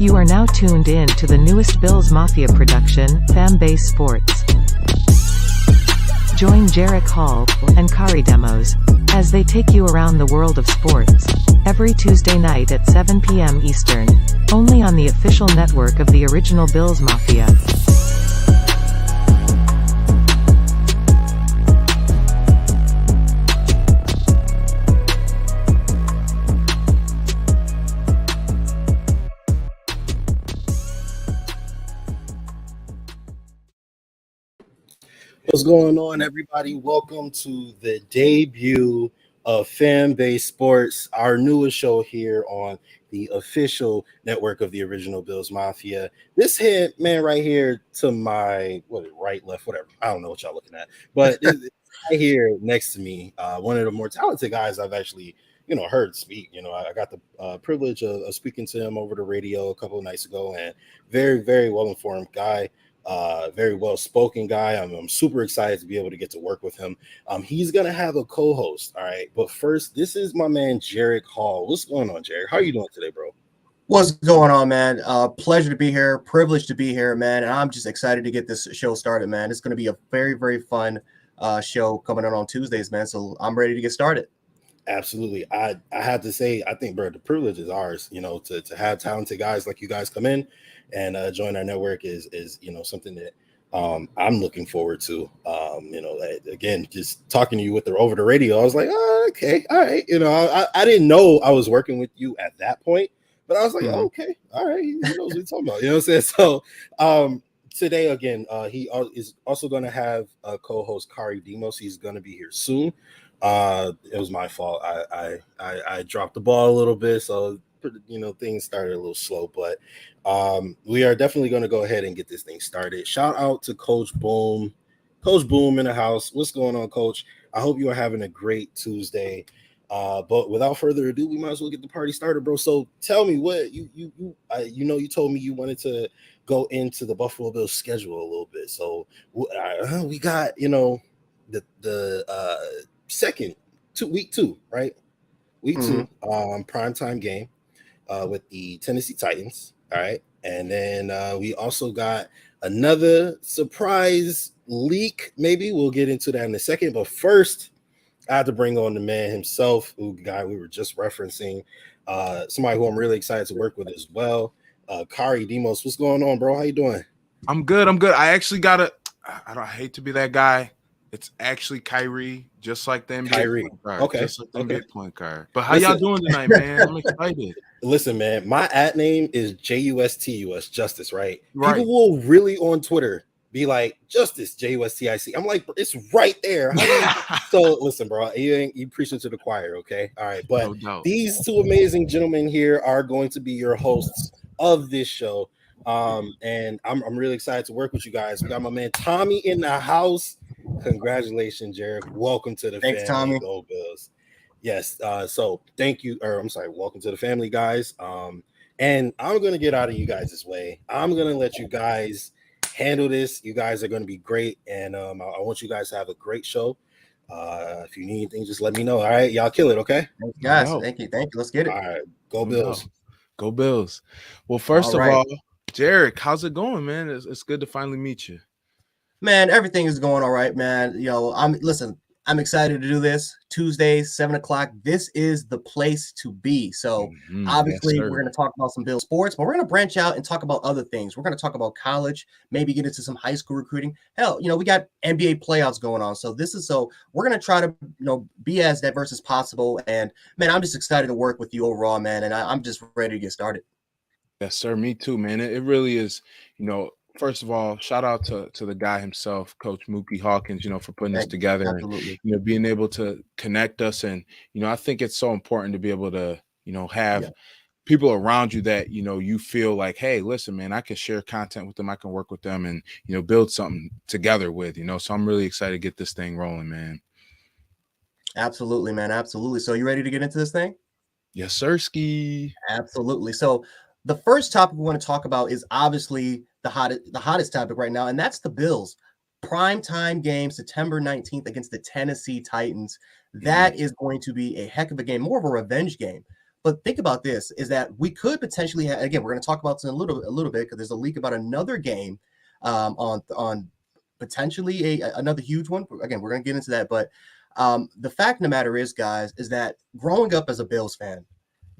You are now tuned in to the newest Bills Mafia production, FAMBase Sports. Join Jerick and Khari demos as they take you around the world of sports. Every Tuesday night at 7 p.m. Eastern. Only on the official network of the original Bills Mafia. What's going on, everybody? Welcome to the debut of FAMBase Sports, our newest show here on the official network of the original Bills Mafia. This head man right here to my right, left, whatever. I don't know what y'all looking at, but right here next to me, one of the more talented guys I've actually heard speak. I got the privilege of speaking to him over the radio a couple of nights ago, and very, very well informed guy. Very well-spoken guy. I'm super excited to be able to get to work with him. He's gonna have a co-host, all right. But first, this is my man Jerick Hall. What's going on, Jerick? How are you doing today, bro? What's going on, man? Pleasure to be here, privileged to be here, man. And I'm just excited to get this show started, man. It's gonna be a very, very fun show coming out on Tuesdays, man. So I'm ready to get started. Absolutely. I have to say, I think, bro, the privilege is ours, to have talented guys like you guys come in and join our network is something that I'm looking forward to. Again, just talking to you over the radio, I was like, oh, okay, all right. I didn't know I was working with you at that point, but I was like, okay, all right, he knows what he's talking about. You know what I'm saying? So today, again, he is also going to have a co-host, Khari Demos. He's going to be here soon. It was my fault. I dropped the ball a little bit, so things started a little slow, but we are definitely going to go ahead and get this thing started. Shout out to Coach Boom in the house. What's going on, Coach? I hope you are having a great Tuesday. But without further ado, we might as well get the party started, bro. So tell me what you told me you wanted to go into the Buffalo Bills schedule a little bit. So we got the second week two, right? Week two, primetime game with the Tennessee Titans. All right. And then we also got another surprise leak. Maybe we'll get into that in a second. But first, I had to bring on the man himself, guy we were just referencing, somebody who I'm really excited to work with as well. Khari Demos, what's going on, bro? How you doing? I'm good. I actually I hate to be that guy. It's actually Khari, just like the NBA point guard. Okay. Just like the NBA point guard. But how y'all doing tonight, man? I'm excited. Listen, man, my @ name is JUSTUS, Justice, right? People will really on Twitter be like, Justice, JUSTIC. I'm like, it's right there. So listen, bro, you preaching to the choir, okay? All right, but these two amazing gentlemen here are going to be your hosts of this show. And I'm really excited to work with you guys. We got my man Tommy in the house. Congratulations, Jerick. Welcome to the family, Tommy. Go Bills. Yes. So thank you. Welcome to the family, guys. And I'm gonna get out of you guys' way. I'm gonna let you guys handle this. You guys are gonna be great, and I want you guys to have a great show. If you need anything, just let me know. All right, y'all kill it, okay? Thanks, guys. Thank you. Let's get it. All right, go Bills. Go Bills. Well, first of all, Jerick, how's it going, man? It's good to finally meet you. Man, everything is going all right, man. I'm excited to do this. Tuesday, 7 o'clock. This is the place to be. So obviously we're going to talk about some Bills sports, but we're going to branch out and talk about other things. We're going to talk about college, maybe get into some high school recruiting. Hell, we got NBA playoffs going on. So we're going to try to, be as diverse as possible. And man, I'm just excited to work with you overall, man. And I'm just ready to get started. Yes, sir. Me too, man. It really is, first of all, shout out to the guy himself, Coach Mookie Hawkins, for putting this together. Absolutely. And, being able to connect us. And, I think it's so important to be able to, have people around you that, you feel like, hey, listen, man, I can share content with them. I can work with them and, build something together with, So I'm really excited to get this thing rolling, man. Absolutely, man. Absolutely. So you ready to get into this thing? Yes, sir, Ski. Absolutely. So the first topic we want to talk about is obviously the hottest topic right now, and that's the Bills. Primetime game, September 19th against the Tennessee Titans. That is going to be a heck of a game, more of a revenge game. But think about this: is that we could potentially have, again, we're going to talk about this in a little bit because there's a leak about another game on potentially another huge one. Again, we're going to get into that, but the fact of the matter is, guys, is that growing up as a Bills fan,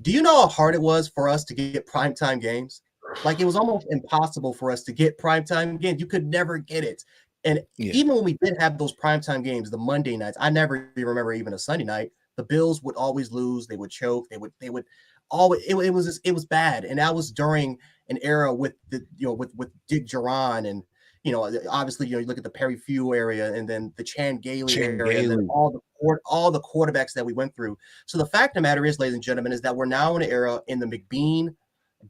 do you know how hard it was for us to get primetime games? Like, it was almost impossible for us to get primetime games. You could never get it. And even when we did have those primetime games, the Monday nights, I never remember even a Sunday night. The Bills would always lose. They would choke. They would always. It was bad. And that was during an era with with Dick Duran and obviously you look at the Perry Few area and then the Chan Gailey area and then all the quarterbacks that we went through. So the fact of the matter is, ladies and gentlemen, is that we're now in an era in the McBean,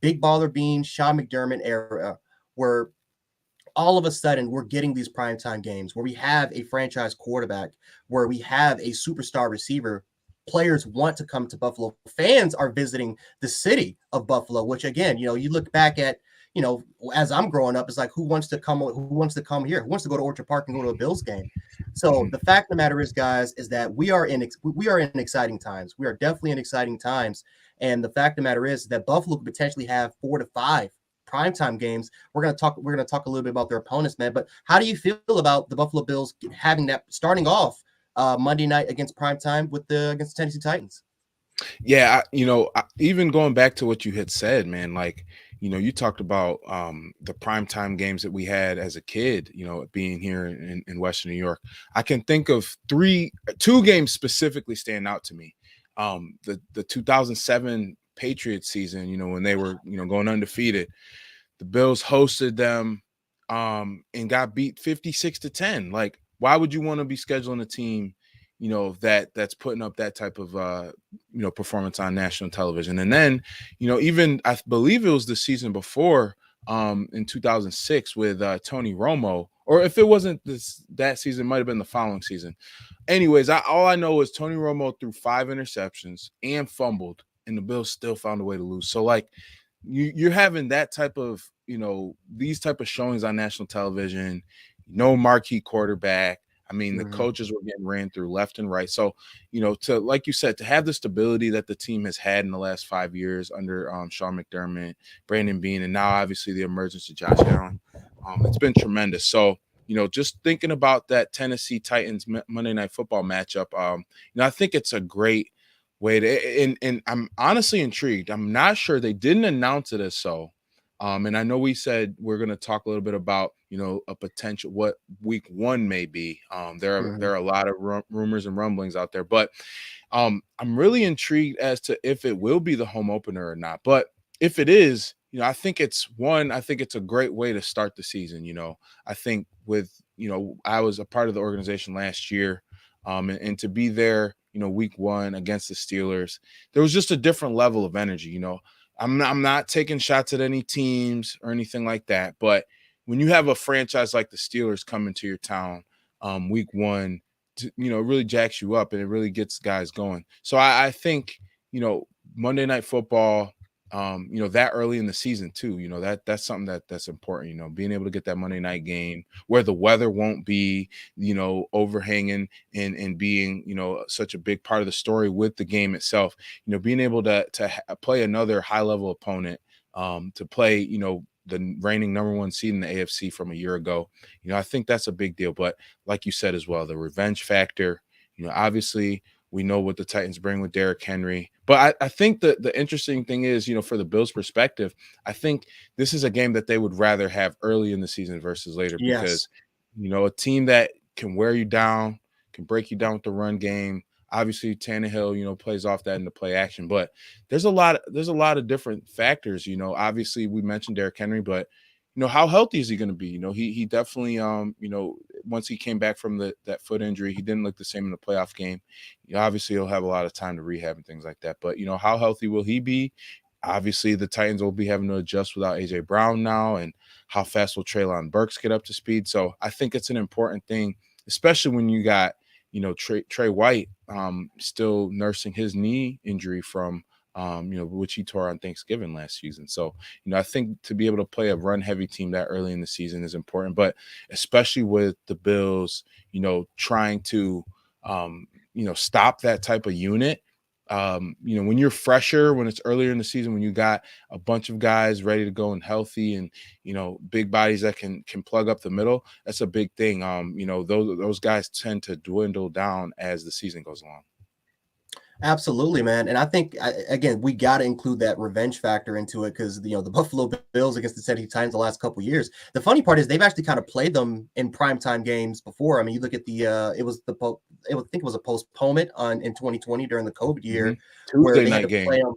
Big Baller Bean, Sean McDermott era where all of a sudden we're getting these primetime games where we have a franchise quarterback, where we have a superstar receiver. Players want to come to Buffalo. Fans are visiting the city of Buffalo, which again, you look back at, as I'm growing up, it's like, who wants to come here? Who wants to go to Orchard Park and go to a Bills game? So the fact of the matter is, guys, is that we are in exciting times. We are definitely in exciting times. And the fact of the matter is that Buffalo could potentially have 4 to 5 primetime games. We're gonna talk a little bit about their opponents, man. But how do you feel about the Buffalo Bills having that starting off Monday night against primetime against the Tennessee Titans? Yeah, even going back to what you had said, man, like, you talked about the primetime games that we had as a kid, being here in Western New York. I can think of two games specifically stand out to me. The 2007 Patriots season, when they were, going undefeated, the Bills hosted them and got beat 56-10. Like, why would you want to be scheduling a team, that's putting up that type of, performance on national television? And then, even I believe it was the season before in 2006 with Tony Romo, or if it wasn't that season, it might have been the following season. Anyways, all I know is Tony Romo threw 5 interceptions and fumbled, and the Bills still found a way to lose. So, like, you're having that type of, these type of showings on national television, no marquee quarterback. I mean, the coaches were getting ran through left and right. So, to, like you said, to have the stability that the team has had in the last 5 years under Sean McDermott, Brandon Beane, and now obviously the emergence of Josh Allen, it's been tremendous. So, just thinking about that Tennessee Titans Monday Night Football matchup, I think it's a great way to, and I'm honestly intrigued. I'm not sure, they didn't announce it as so. And I know we said we're going to talk a little bit about, a potential what week 1 may be. There are a lot of rumors and rumblings out there, but I'm really intrigued as to if it will be the home opener or not. But if it is, I think it's a great way to start the season. I think I was a part of the organization last year, and to be there, week 1 against the Steelers, there was just a different level of energy. I'm not taking shots at any teams or anything like that, but when you have a franchise like the Steelers coming to your town week 1, it really jacks you up and it really gets guys going. So I think, Monday Night Football, that early in the season too, that's something that's important, being able to get that Monday night game where the weather won't be, overhanging and being, such a big part of the story with the game itself, being able to play another high level opponent, to play, the reigning number 1 seed in the AFC from a year ago. I think that's a big deal. But like you said as well, the revenge factor, obviously we know what the Titans bring with Jerick Henry. But I think the interesting thing is, for the Bills' perspective, I think this is a game that they would rather have early in the season versus later. Yes. Because, a team that can wear you down, can break you down with the run game. Obviously, Tannehill, plays off that in the play action. But there's a lot of different factors. Obviously we mentioned Jerick Henry, but how healthy is he going to be? He definitely, once he came back from that foot injury, he didn't look the same in the playoff game. Obviously, he'll have a lot of time to rehab and things like that. But, how healthy will he be? Obviously, the Titans will be having to adjust without A.J. Brown now, and how fast will Treylon Burks get up to speed? So I think it's an important thing, especially when you got, Trey White still nursing his knee injury from, which he tore on Thanksgiving last season. So, I think to be able to play a run-heavy team that early in the season is important, but especially with the Bills, trying to, stop that type of unit, when you're fresher, when it's earlier in the season, when you got a bunch of guys ready to go and healthy and, big bodies that can plug up the middle, that's a big thing. Those guys tend to dwindle down as the season goes along. Absolutely, man. And I think, again, we got to include that revenge factor into it because, the Buffalo Bills against the Tennessee Titans the last couple of years. The funny part is they've actually kind of played them in primetime games before. I mean, you look at I think it was a postponement in 2020 during the COVID year where Tuesday they had night to play them.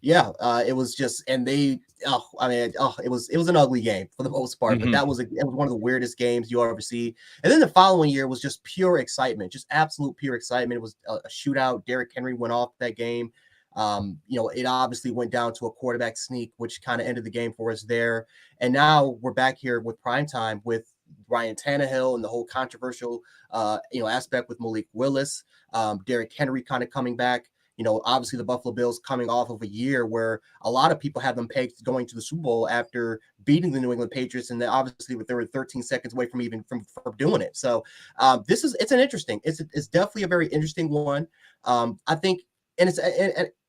Yeah, it was just, and it was an ugly game for the most part, but it was one of the weirdest games you ever see. And then the following year was just pure excitement, just absolute pure excitement. It was a shootout. Jerick Henry went off that game. It obviously went down to a quarterback sneak, which kind of ended the game for us there. And now we're back here with primetime with Ryan Tannehill and the whole controversial, aspect with Malik Willis, Derrick Henry kind of coming back. Obviously the Buffalo Bills coming off of a year where a lot of people have them pegged going to the Super Bowl after beating the New England Patriots, and obviously they were 13 seconds away from doing it. So it's definitely a very interesting one. I think, and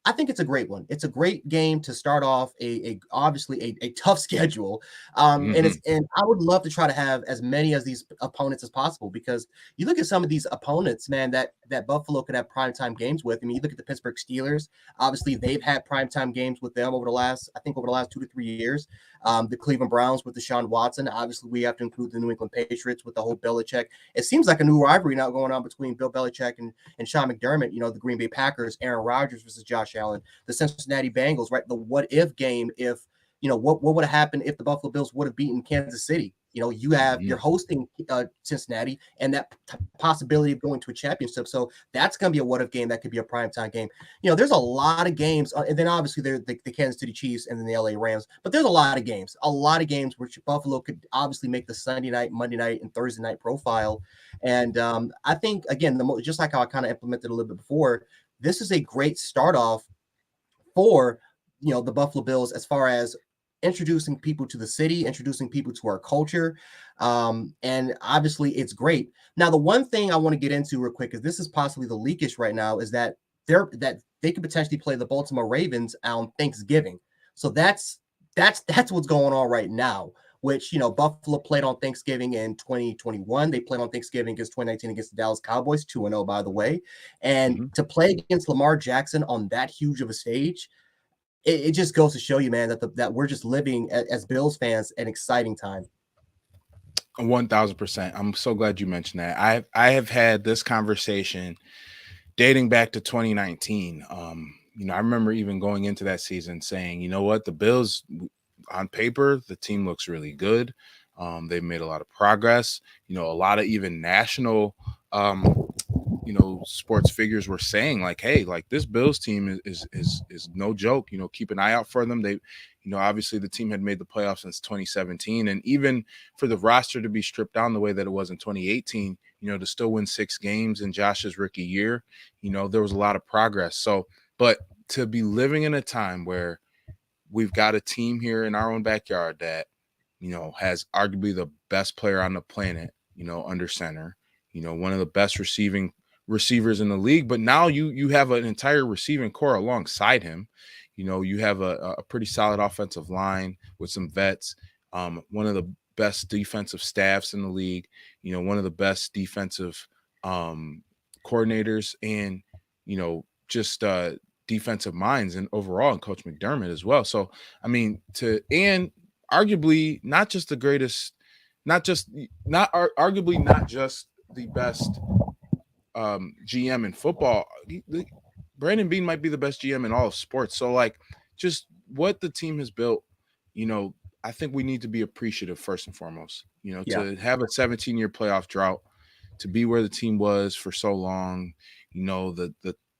I think it's a great one. It's a great game to start off obviously a tough schedule. And I would love to try to have as many of these opponents as possible, because you look at some of these opponents, man, that Buffalo could have primetime games with. I mean, you look at the Pittsburgh Steelers, obviously they've had primetime games with them over the last 2 to 3 years. The Cleveland Browns with Deshaun Watson. Obviously, we have to include the New England Patriots with the whole Belichick. It seems like a new rivalry now going on between Bill Belichick and Sean McDermott. The Green Bay Packers, Aaron Rodgers versus Josh Allen, the Cincinnati Bengals, right? The what if game if, what would have happened if the Buffalo Bills would have beaten Kansas City? You're hosting Cincinnati and that possibility of going to a championship. So that's going to be a what if game. That could be a primetime game. There's a lot of games. And then obviously there's the Kansas City Chiefs and then the LA Rams. But there's a lot of games which Buffalo could obviously make the Sunday night, Monday night, and Thursday night profile. And I think, again, just like how I kind of implemented a little bit before, this is a great start off for the Buffalo Bills as far as introducing people to the city, introducing people to our culture. And obviously it's great. Now, the one thing I want to get into real quick, is this is possibly the leakish right now, is that they could potentially play the Baltimore Ravens on Thanksgiving. So that's what's going on right now, which, Buffalo played on Thanksgiving in 2021. They played on Thanksgiving against 2019 against the Dallas Cowboys, 2-0, by the way. And to play against Lamar Jackson on that huge of a stage, it just goes to show you, man, that we're just living as Bills fans an exciting time. 1000%. I'm so glad you mentioned that. I have had this conversation dating back to 2019. I remember even going into that season saying, what, the Bills on paper, the team looks really good. They've made a lot of progress. A lot of even national sports figures were saying like, hey, like this Bills team is no joke. Keep an eye out for them. They, obviously the team had made the playoffs since 2017, and even for the roster to be stripped down the way that it was in 2018, to still win 6 games in Josh's rookie year, there was a lot of progress. So, but to be living in a time where we've got a team here in our own backyard that, has arguably the best player on the planet, under center, one of the best receivers in the league, but now you have an entire receiving core alongside him. You have a pretty solid offensive line with some vets, one of the best defensive staffs in the league, one of the best defensive coordinators, and just defensive minds and overall, and Coach McDermott as well. So I mean, and arguably not just the greatest, arguably not just the best GM in football. Brandon Beane might be the best GM in all of sports. So like, just what the team has built, I think we need to be appreciative first and foremost, to have a 17-year playoff drought, to be where the team was for so long, the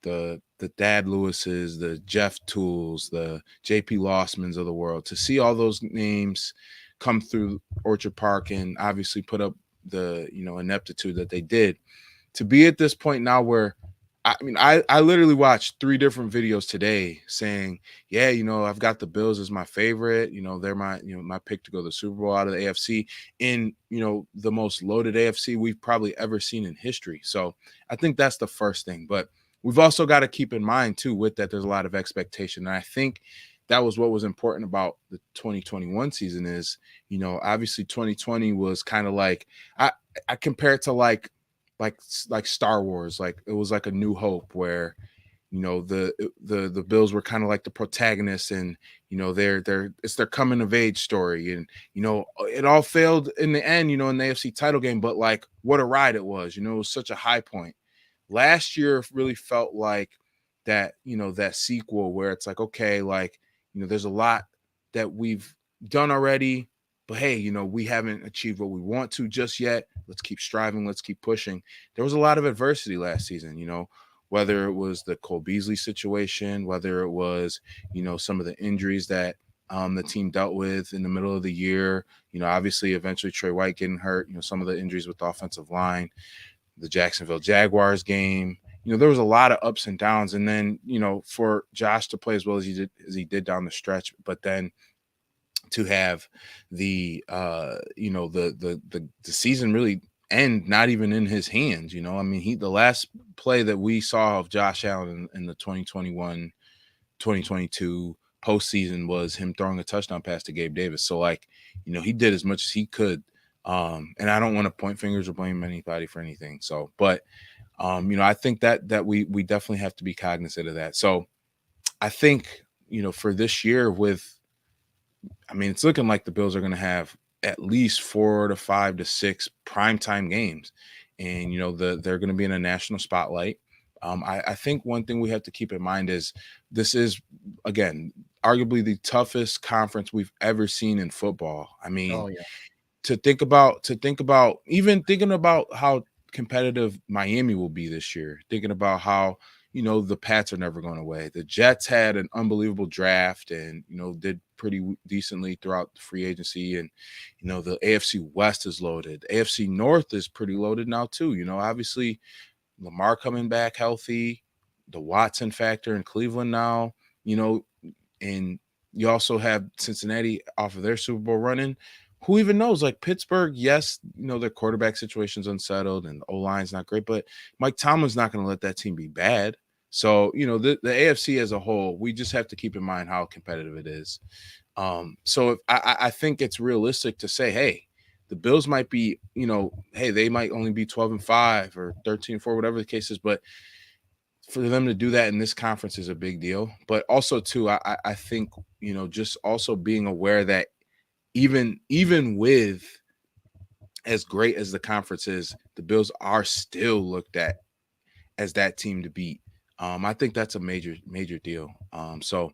Dad Lewises, the Jeff Tools, the JP Lossmans of the world, to see all those names come through Orchard Park and obviously put up the, ineptitude that they did, to be at this point now where, I literally watched 3 different videos today saying, yeah, I've got the Bills as my favorite. They're my pick to go to the Super Bowl out of the AFC, in, the most loaded AFC we've probably ever seen in history. So I think that's the first thing. But we've also got to keep in mind too with that there's a lot of expectation. And I think that was what was important about the 2021 season is, obviously 2020 was kind of like I compare it to like Star Wars, like it was like a New Hope where the Bills were kind of like the protagonists, and it's their coming of age story, and it all failed in the end, in the AFC title game, but like what a ride it was. It was such a high point. Last year really felt like that, that sequel where it's like, okay, like, there's a lot that we've done already, but hey, we haven't achieved what we want to just yet. Let's keep striving. Let's keep pushing. There was a lot of adversity last season, whether it was the Cole Beasley situation, whether it was, some of the injuries that the team dealt with in the middle of the year, obviously eventually Trey White getting hurt, some of the injuries with the offensive line, the Jacksonville Jaguars game, there was a lot of ups and downs. And then, for Josh to play as well as he did down the stretch, but then to have the season really end not even in his hands. I mean, the last play that we saw of Josh Allen in the 2021-2022 postseason was him throwing a touchdown pass to Gabe Davis. So like, he did as much as he could. And I don't want to point fingers or blame anybody for anything. So, but I think that we definitely have to be cognizant of that. So I think, for this year it's looking like the Bills are going to have at least 4 to 5 to 6 primetime games. And, they're going to be in a national spotlight. I think one thing we have to keep in mind is this is, again, arguably the toughest conference we've ever seen in football. I mean, to think about even thinking about how competitive Miami will be this year, thinking about how, the Pats are never going away. The Jets had an unbelievable draft and, did pretty decently throughout the free agency. And, the AFC West is loaded. AFC North is pretty loaded now too. Obviously Lamar coming back healthy, the Watson factor in Cleveland now, and you also have Cincinnati off of their Super Bowl running. Who even knows? Like Pittsburgh, yes, their quarterback situation's unsettled and O-line's not great, but Mike Tomlin's not going to let that team be bad. So, the AFC as a whole, we just have to keep in mind how competitive it is. So I think it's realistic to say, hey, the Bills might be, hey, they might only be 12-5 or 13-4, whatever the case is, but for them to do that in this conference is a big deal. But also too, I think, just also being aware that even with as great as the conference is, the Bills are still looked at as that team to beat. I think that's a major deal. So,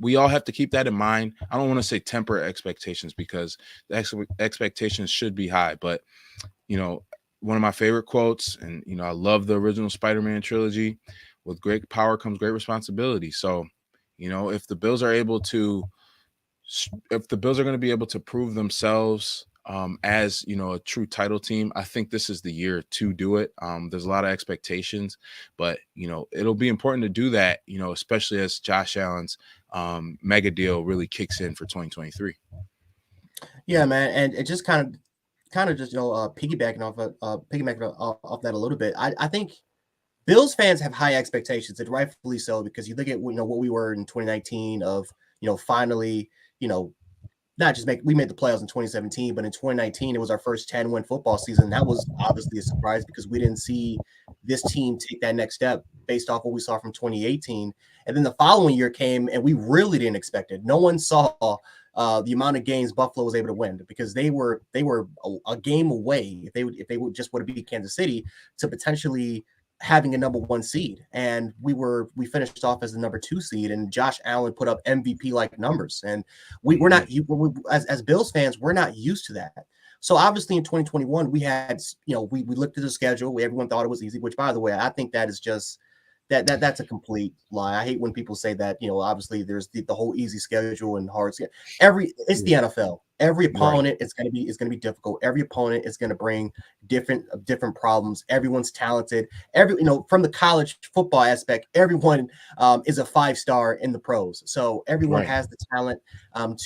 we all have to keep that in mind. I don't want to say temper expectations because the expectations should be high, but, one of my favorite quotes, and, I love the original Spider-Man trilogy, with great power comes great responsibility. So, if the Bills are going to be able to prove themselves as, a true title team, I think this is the year to do it. There's a lot of expectations, but, it'll be important to do that, especially as Josh Allen's mega deal really kicks in for 2023. Yeah, man. And it just kind of just, piggybacking off that a little bit. I think Bills fans have high expectations, and rightfully so, because you look at, what we were in 2019 of, finally, not just we made the playoffs in 2017, but in 2019, it was our first 10-win football season. That was obviously a surprise because we didn't see this team take that next step based off what we saw from 2018. And then the following year came, and we really didn't expect it. No one saw the amount of games Buffalo was able to win, because they were a game away, if they would just would have beat Kansas City, to potentially having a number 1 seed. And we finished off as the number 2 seed, and Josh Allen put up MVP like numbers. And we're not, as Bills fans, we're not used to that. So obviously in 2021, we had, we looked at the schedule. Everyone thought it was easy, which, by the way, I think that is just that's a complete lie. I hate when people say that, obviously there's the whole easy schedule and hard schedule. It's the NFL. Every opponent is going to be difficult. Every opponent is going to bring different problems. Everyone's talented. From the college football aspect, everyone is a 5-star in the pros. So everyone has the talent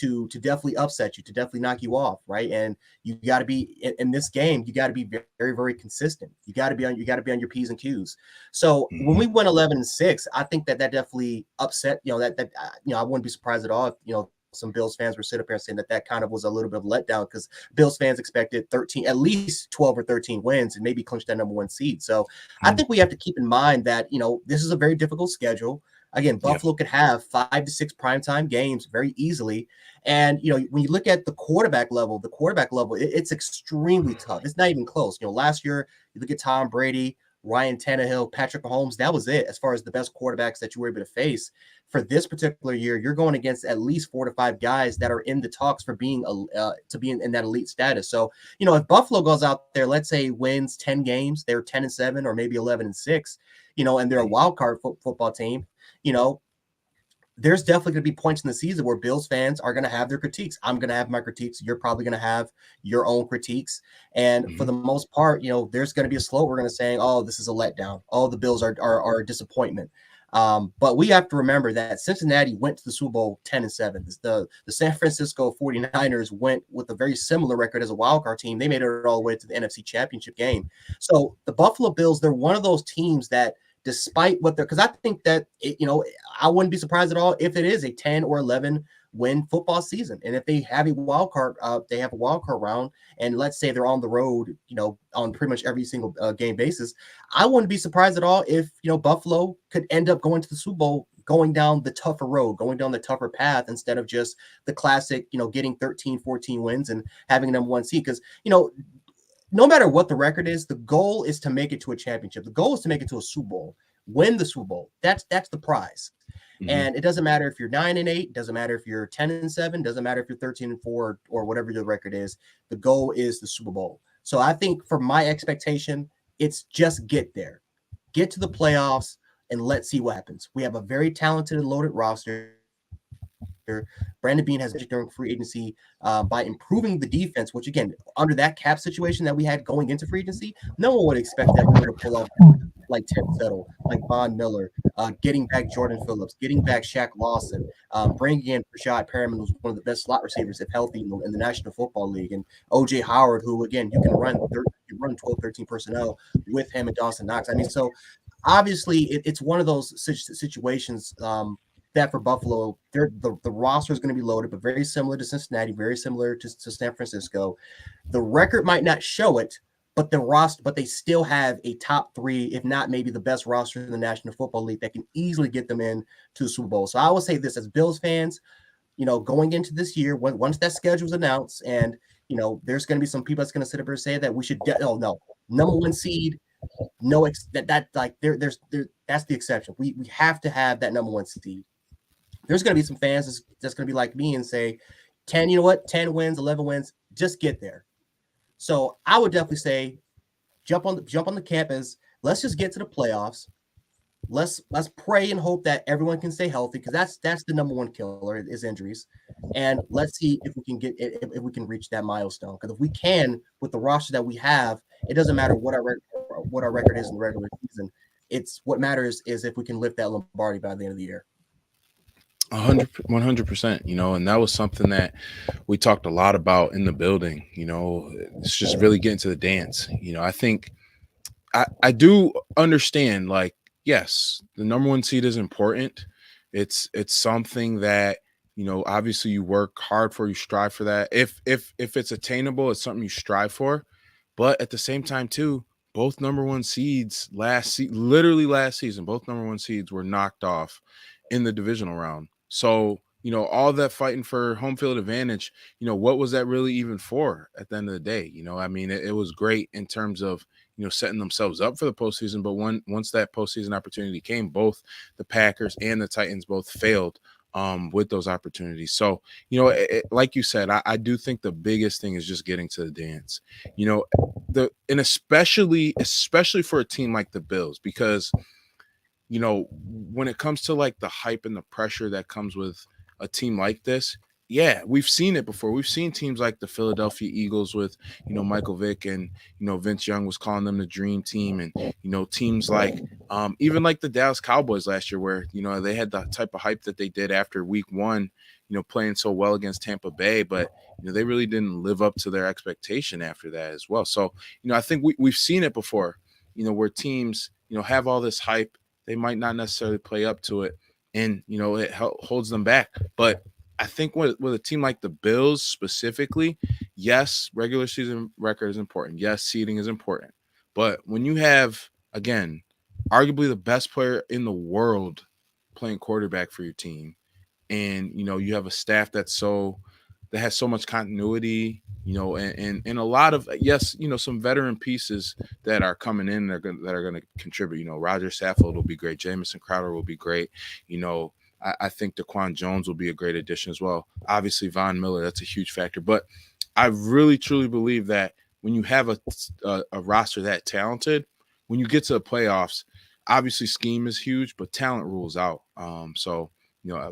to definitely upset you, to definitely knock you off, right? And you got to be in this game. You got to be very, very consistent. You got to be on your P's and Q's. So when we went 11-6, I think that definitely upset. I wouldn't be surprised at all if some Bills fans were sitting up here saying that kind of was a little bit of a letdown, because Bills fans expected at least 12 or 13 wins and maybe clinch that number 1 seed. So I think we have to keep in mind that, this is a very difficult schedule. Again, Buffalo could have 5 to 6 primetime games very easily. And, when you look at the quarterback level, it's extremely tough. It's not even close. Last year, you look at Tom Brady, Ryan Tannehill, Patrick Mahomes, that was it as far as the best quarterbacks that you were able to face. For this particular year, you're going against at least 4 to 5 guys that are in the talks for being to be in that elite status. So, if Buffalo goes out there, let's say wins 10 games, they're 10-7 or maybe 11-6, and they're a wild card football team, there's definitely going to be points in the season where Bills fans are going to have their critiques. I'm going to have my critiques. You're probably going to have your own critiques. And for the most part, there's going to be a slope. We're going to say, oh, this is a letdown. Oh, the Bills are a disappointment. But we have to remember that Cincinnati went to the Super Bowl 10-7. The San Francisco 49ers went with a very similar record as a wildcard team. They made it all the way to the NFC Championship game. So the Buffalo Bills, they're one of those teams that, despite what they're, because I think that, I wouldn't be surprised at all if it is a 10 or 11 win football season. And if they have a wild card, round, and let's say they're on the road, on pretty much every single game basis, I wouldn't be surprised at all if, Buffalo could end up going to the Super Bowl, going down the tougher road, going down the tougher path, instead of just the classic, getting 13, 14 wins and having a number 1 seed. Because, no matter what the record is, the goal is to make it to a championship. The goal is to make it to a Super Bowl, win the Super Bowl. That's the prize. And it doesn't matter if you're 9-8, doesn't matter if you're 10-7, doesn't matter if you're 13-4 or whatever your record is. The goal is the Super Bowl. So I think for my expectation, it's just get there, get to the playoffs, and let's see what happens. We have a very talented and loaded roster. Brandon Beane has during free agency by improving the defense, which again, under that cap situation that we had going into free agency, no one would expect that we were to pull off like Ted Settle, like Von Miller, getting back Jordan Phillips, getting back Shaq Lawson, bringing in Rashad Perriman, who's one of the best slot receivers if healthy in the National Football League, and OJ Howard, who again you can run 12, 13 personnel with him and Dawson Knox. I mean, so obviously it's one of those situations that for Buffalo, the roster is going to be loaded, but very similar to Cincinnati, very similar to San Francisco. The record might not show it, but they still have a top 3, if not maybe the best roster in the National Football League that can easily get them in to the Super Bowl. So I will say this, as Bills fans, going into this year, once that schedule is announced, and there's going to be some people that's going to sit up here and say that we should number 1 seed. No, that's the exception. We have to have that number 1 seed. There's going to be some fans that's going to be like me and say, 10 wins, 11 wins, just get there. So I would definitely say, jump on the campus. Let's just get to the playoffs. Let's pray and hope that everyone can stay healthy, because that's the number 1 killer is injuries. And let's see if we can reach that milestone. Because if we can, with the roster that we have, it doesn't matter what our record is in the regular season. It's what matters is if we can lift that Lombardi by the end of the year. 100%, and that was something that we talked a lot about in the building. It's just really getting to the dance. I think I do understand, like, yes, the number 1 seed is important. It's something that, obviously you work hard for, you strive for that. If it's attainable, it's something you strive for. But at the same time too, both number 1 seeds literally last season, both number 1 seeds were knocked off in the divisional round. So, all that fighting for home field advantage, what was that really even for at the end of the day? I mean, it was great in terms of, setting themselves up for the postseason. But once that postseason opportunity came, both the Packers and the Titans both failed with those opportunities. So, like you said, I do think the biggest thing is just getting to the dance, and especially for a team like the Bills, because when it comes to like the hype and the pressure that comes with a team like this, yeah, we've seen it before. We've seen teams like the Philadelphia Eagles with, Michael Vick and, Vince Young was calling them the dream team. And, teams like even like the Dallas Cowboys last year where, they had the type of hype that they did after week one, playing so well against Tampa Bay. But, they really didn't live up to their expectation after that as well. So, I think we've seen it before, where teams, have all this hype. They might not necessarily play up to it. And, it holds them back. But I think with a team like the Bills specifically, yes, regular season record is important. Yes, seeding is important. But when you have, again, arguably the best player in the world playing quarterback for your team, and you have a staff that has so much continuity, and a lot of, yes, some veteran pieces that are coming in that are going to contribute. Roger Saffold will be great. Jamison Crowder will be great. I think Daquan Jones will be a great addition as well. Obviously, Von Miller, that's a huge factor. But I really, truly believe that when you have a roster that talented, when you get to the playoffs, obviously scheme is huge, but talent rules out. So,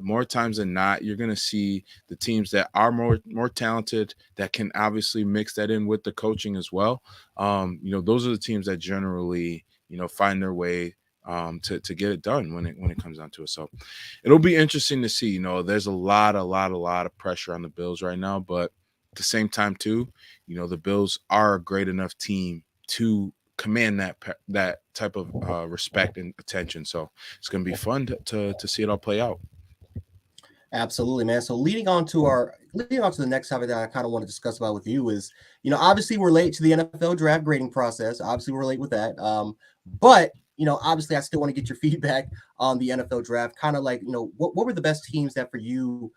more times than not, you're going to see the teams that are more talented that can obviously mix that in with the coaching as well. Those are the teams that generally, find their way to get it done when it comes down to it. So it'll be interesting to see. There's a lot of pressure on the Bills right now, but at the same time too, the Bills are a great enough team to command that type of respect and attention. So it's going to be fun to see it all play out. Absolutely, man. So leading on to the next topic that I kind of want to discuss about with you is, obviously we're late to the NFL draft grading process. Obviously we're late with that. But obviously I still want to get your feedback on the NFL draft. Kind of like, what were the best teams that for you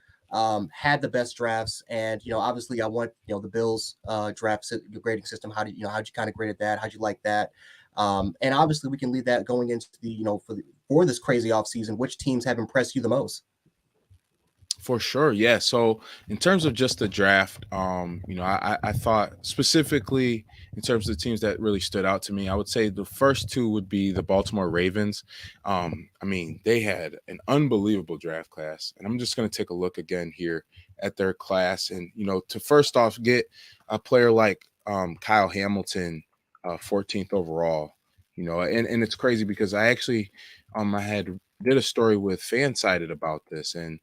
had the best drafts? And, obviously I want, the Bills draft grading system. How'd you kind of graded that? How'd you like that? And obviously we can leave that going into the, for this crazy offseason, which teams have impressed you the most? For sure. Yeah. So in terms of just the draft, I thought specifically in terms of the teams that really stood out to me, I would say the first two would be the Baltimore Ravens. They had an unbelievable draft class, and I'm just going to take a look again here at their class. And, to first off, get a player like Kyle Hamilton, 14th overall, and it's crazy because I actually, I did a story with Fansided about this, and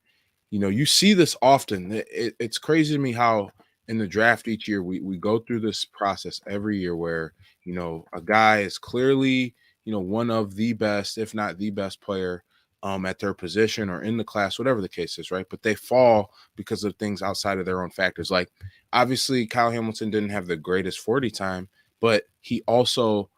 you see this often. It's crazy to me how in the draft each year we go through this process every year where, a guy is clearly, one of the best, if not the best player at their position or in the class, whatever the case is, right? But they fall because of things outside of their own factors. Like, obviously, Kyle Hamilton didn't have the greatest 40 time, but he also,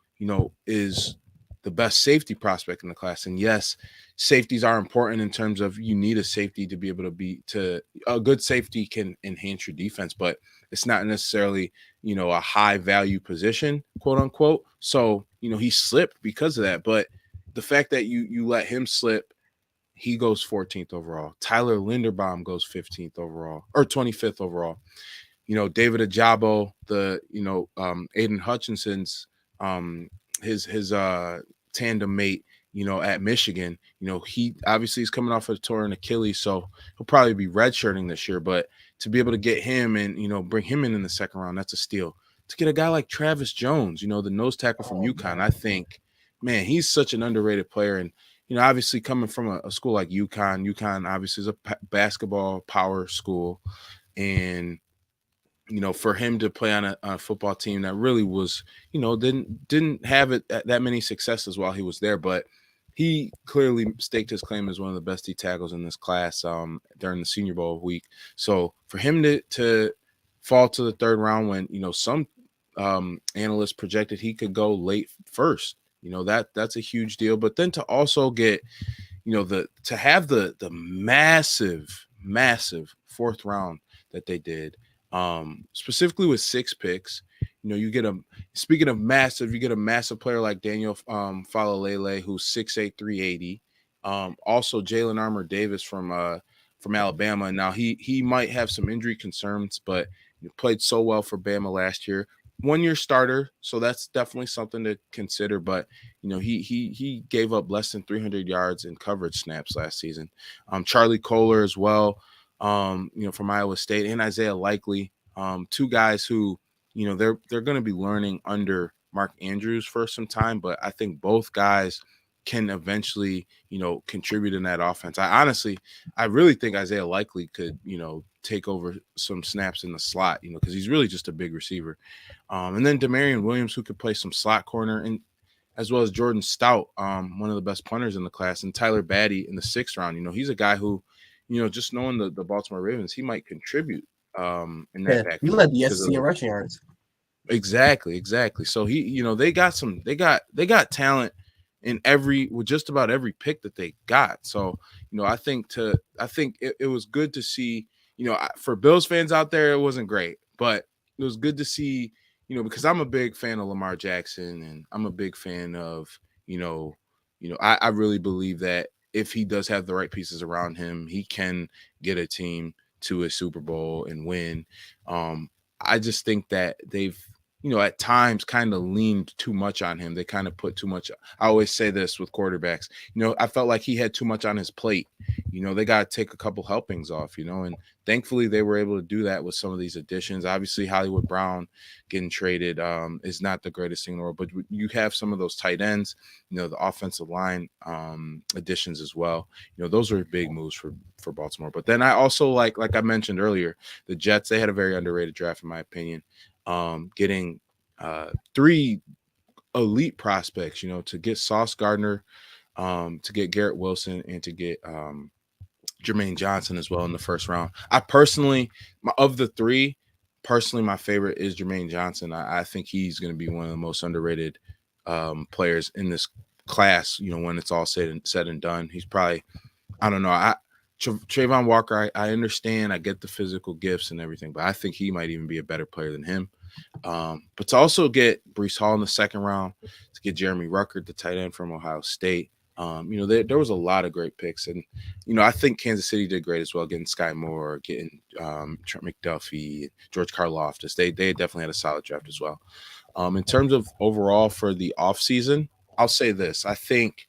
is the best safety prospect in the class. And yes, safeties are important in terms of you need a safety to be able a good safety can enhance your defense, but it's not necessarily, a high value position, quote unquote. So, he slipped because of that. But the fact that you let him slip, he goes 14th overall. Tyler Linderbaum goes 15th overall or 25th overall. David Ajabo, Aiden Hutchinson's, his tandem mate, at Michigan, he obviously is coming off a torn Achilles, so he'll probably be redshirting this year. But to be able to get him and, bring him in the second round, that's a steal. To get a guy like Travis Jones, the nose tackle from UConn, I think, man, he's such an underrated player. And, obviously coming from a school like UConn obviously is a basketball power school. And, for him to play on a football team that really was, didn't have it that many successes while he was there, but he clearly staked his claim as one of the best D tackles in this class during the Senior Bowl week. So for him to fall to the third round when, some analysts projected he could go late first, that's a huge deal. But then to also get, to have the massive fourth round that they did, specifically with 6 picks, you get speaking of massive, you get a massive player like Daniel Falalele, who's 6'8", 380. Also Jalen Armour Davis from Alabama. Now he might have some injury concerns, but he played so well for Bama last year. 1-year starter, so that's definitely something to consider. But he gave up less than 300 yards in coverage snaps last season. Charlie Kohler as well. from Iowa State, and Isaiah Likely, two guys who, they're going to be learning under Mark Andrews for some time, but I think both guys can eventually, contribute in that offense. I really think Isaiah Likely could, take over some snaps in the slot, because he's really just a big receiver. And then Demarion Williams, who could play some slot corner, and as well as Jordan Stout, one of the best punters in the class, and Tyler Batty in the 6th round. He's a guy who, just knowing the Baltimore Ravens, he might contribate in that back. He led the SEC in rushing yards. Exactly. So he, they got talent in just about every pick that they got. So, I think it was good to see, for Bills fans out there, it wasn't great, but it was good to see, because I'm a big fan of Lamar Jackson, and I'm a big fan of, I really believe that if he does have the right pieces around him, he can get a team to a Super Bowl and win. I just think that they've, at times kind of leaned too much on him. They kind of put too much. I always say this with quarterbacks, I felt like he had too much on his plate. They got to take a couple helpings off, and thankfully they were able to do that with some of these additions. Obviously, Hollywood Brown getting traded is not the greatest thing in the world, but you have some of those tight ends, the offensive line additions as well. Those are big moves for Baltimore. But then I also like I mentioned earlier, the Jets, they had a very underrated draft, in my opinion. Getting 3 elite prospects, to get Sauce Gardner, to get Garrett Wilson, and to get Jermaine Johnson as well in the 1st round. I personally, of the 3, my favorite is Jermaine Johnson. I think he's going to be one of the most underrated players in this class, when it's all said and done. He's probably, I don't know, Trayvon Walker, I understand, I get the physical gifts and everything, but I think he might even be a better player than him. But to also get Breece Hall in the 2nd round, to get Jeremy Ruckert, the tight end from Ohio State, there was a lot of great picks. And, I think Kansas City did great as well, getting Sky Moore, getting Trent McDuffie, George Karlaftis. They definitely had a solid draft as well. In terms of overall for the offseason, I'll say this. I think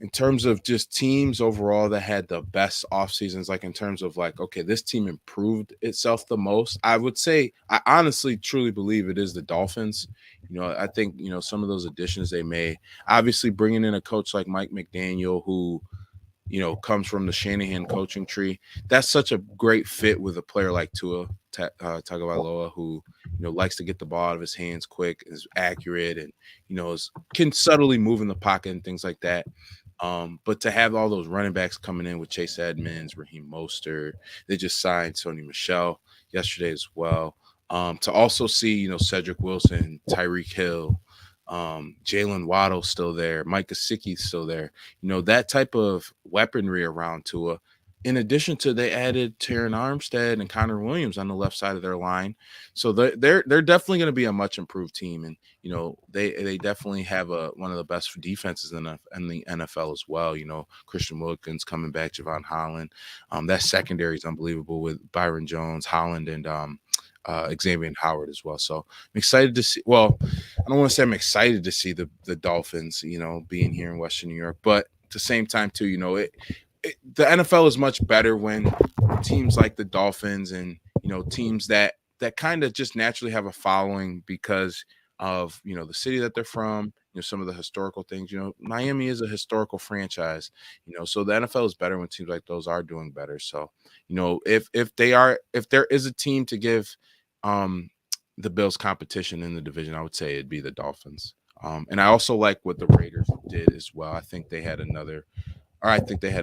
in terms of just teams overall that had the best off seasons, like in terms of okay, this team improved itself the most, I would say, I honestly truly believe it is the Dolphins. I think, some of those additions they made, obviously bringing in a coach like Mike McDaniel, who, comes from the Shanahan coaching tree. That's such a great fit with a player like Tua Tagovailoa, who, likes to get the ball out of his hands quick, is accurate, and, can subtly move in the pocket and things like that. But to have all those running backs coming in with Chase Edmonds, Raheem Mostert, they just signed Sony Michel yesterday as well. To also see, Cedric Wilson, Tyreek Hill, Jalen Waddle still there, Mike Gesicki still there, that type of weaponry around Tua. In addition to, they added Terron Armstead and Connor Williams on the left side of their line. So they're definitely going to be a much improved team. And, they definitely have one of the best defenses in the NFL as well. Christian Wilkins coming back, Javon Holland. That secondary is unbelievable with Byron Jones, Holland, and Xavier Howard as well. So I'm excited to see. Well, I don't want to say I'm excited to see the Dolphins, being here in Western New York, but at the same time too, the NFL is much better when teams like the Dolphins and, teams that kind of just naturally have a following because of, the city that they're from, some of the historical things. Miami is a historical franchise, so the NFL is better when teams like those are doing better. So, if there is a team to give the Bills competition in the division, I would say it'd be the Dolphins. And I also like what the Raiders did as well. I think they had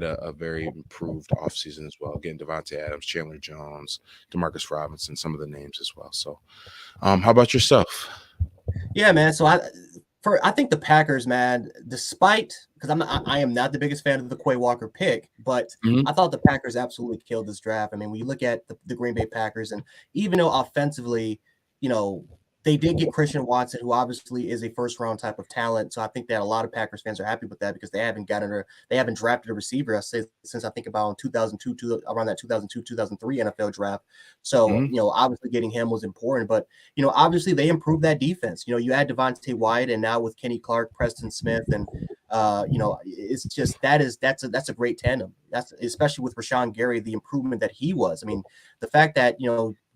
a very improved offseason as well. Again, Devontae Adams, Chandler Jones, Demarcus Robinson, some of the names as well. So how about yourself? Yeah, man. So I think the Packers, man, despite, because I am not the biggest fan of the Quay Walker pick, but I thought the Packers absolutely killed this draft. I mean, when you look at the Green Bay Packers, and even though offensively, they did get Christian Watson, who obviously is a first-round type of talent. So I think that a lot of Packers fans are happy with that because they haven't drafted a receiver, since I think about 2002, around that 2002-2003 NFL draft. So, obviously getting him was important. But, obviously they improved that defense. You add Devontae Wyatt, and now with Kenny Clark, Preston Smith, and It's just that's a great tandem. That's especially with Rashawn Gary, the improvement that he was. I mean, the fact that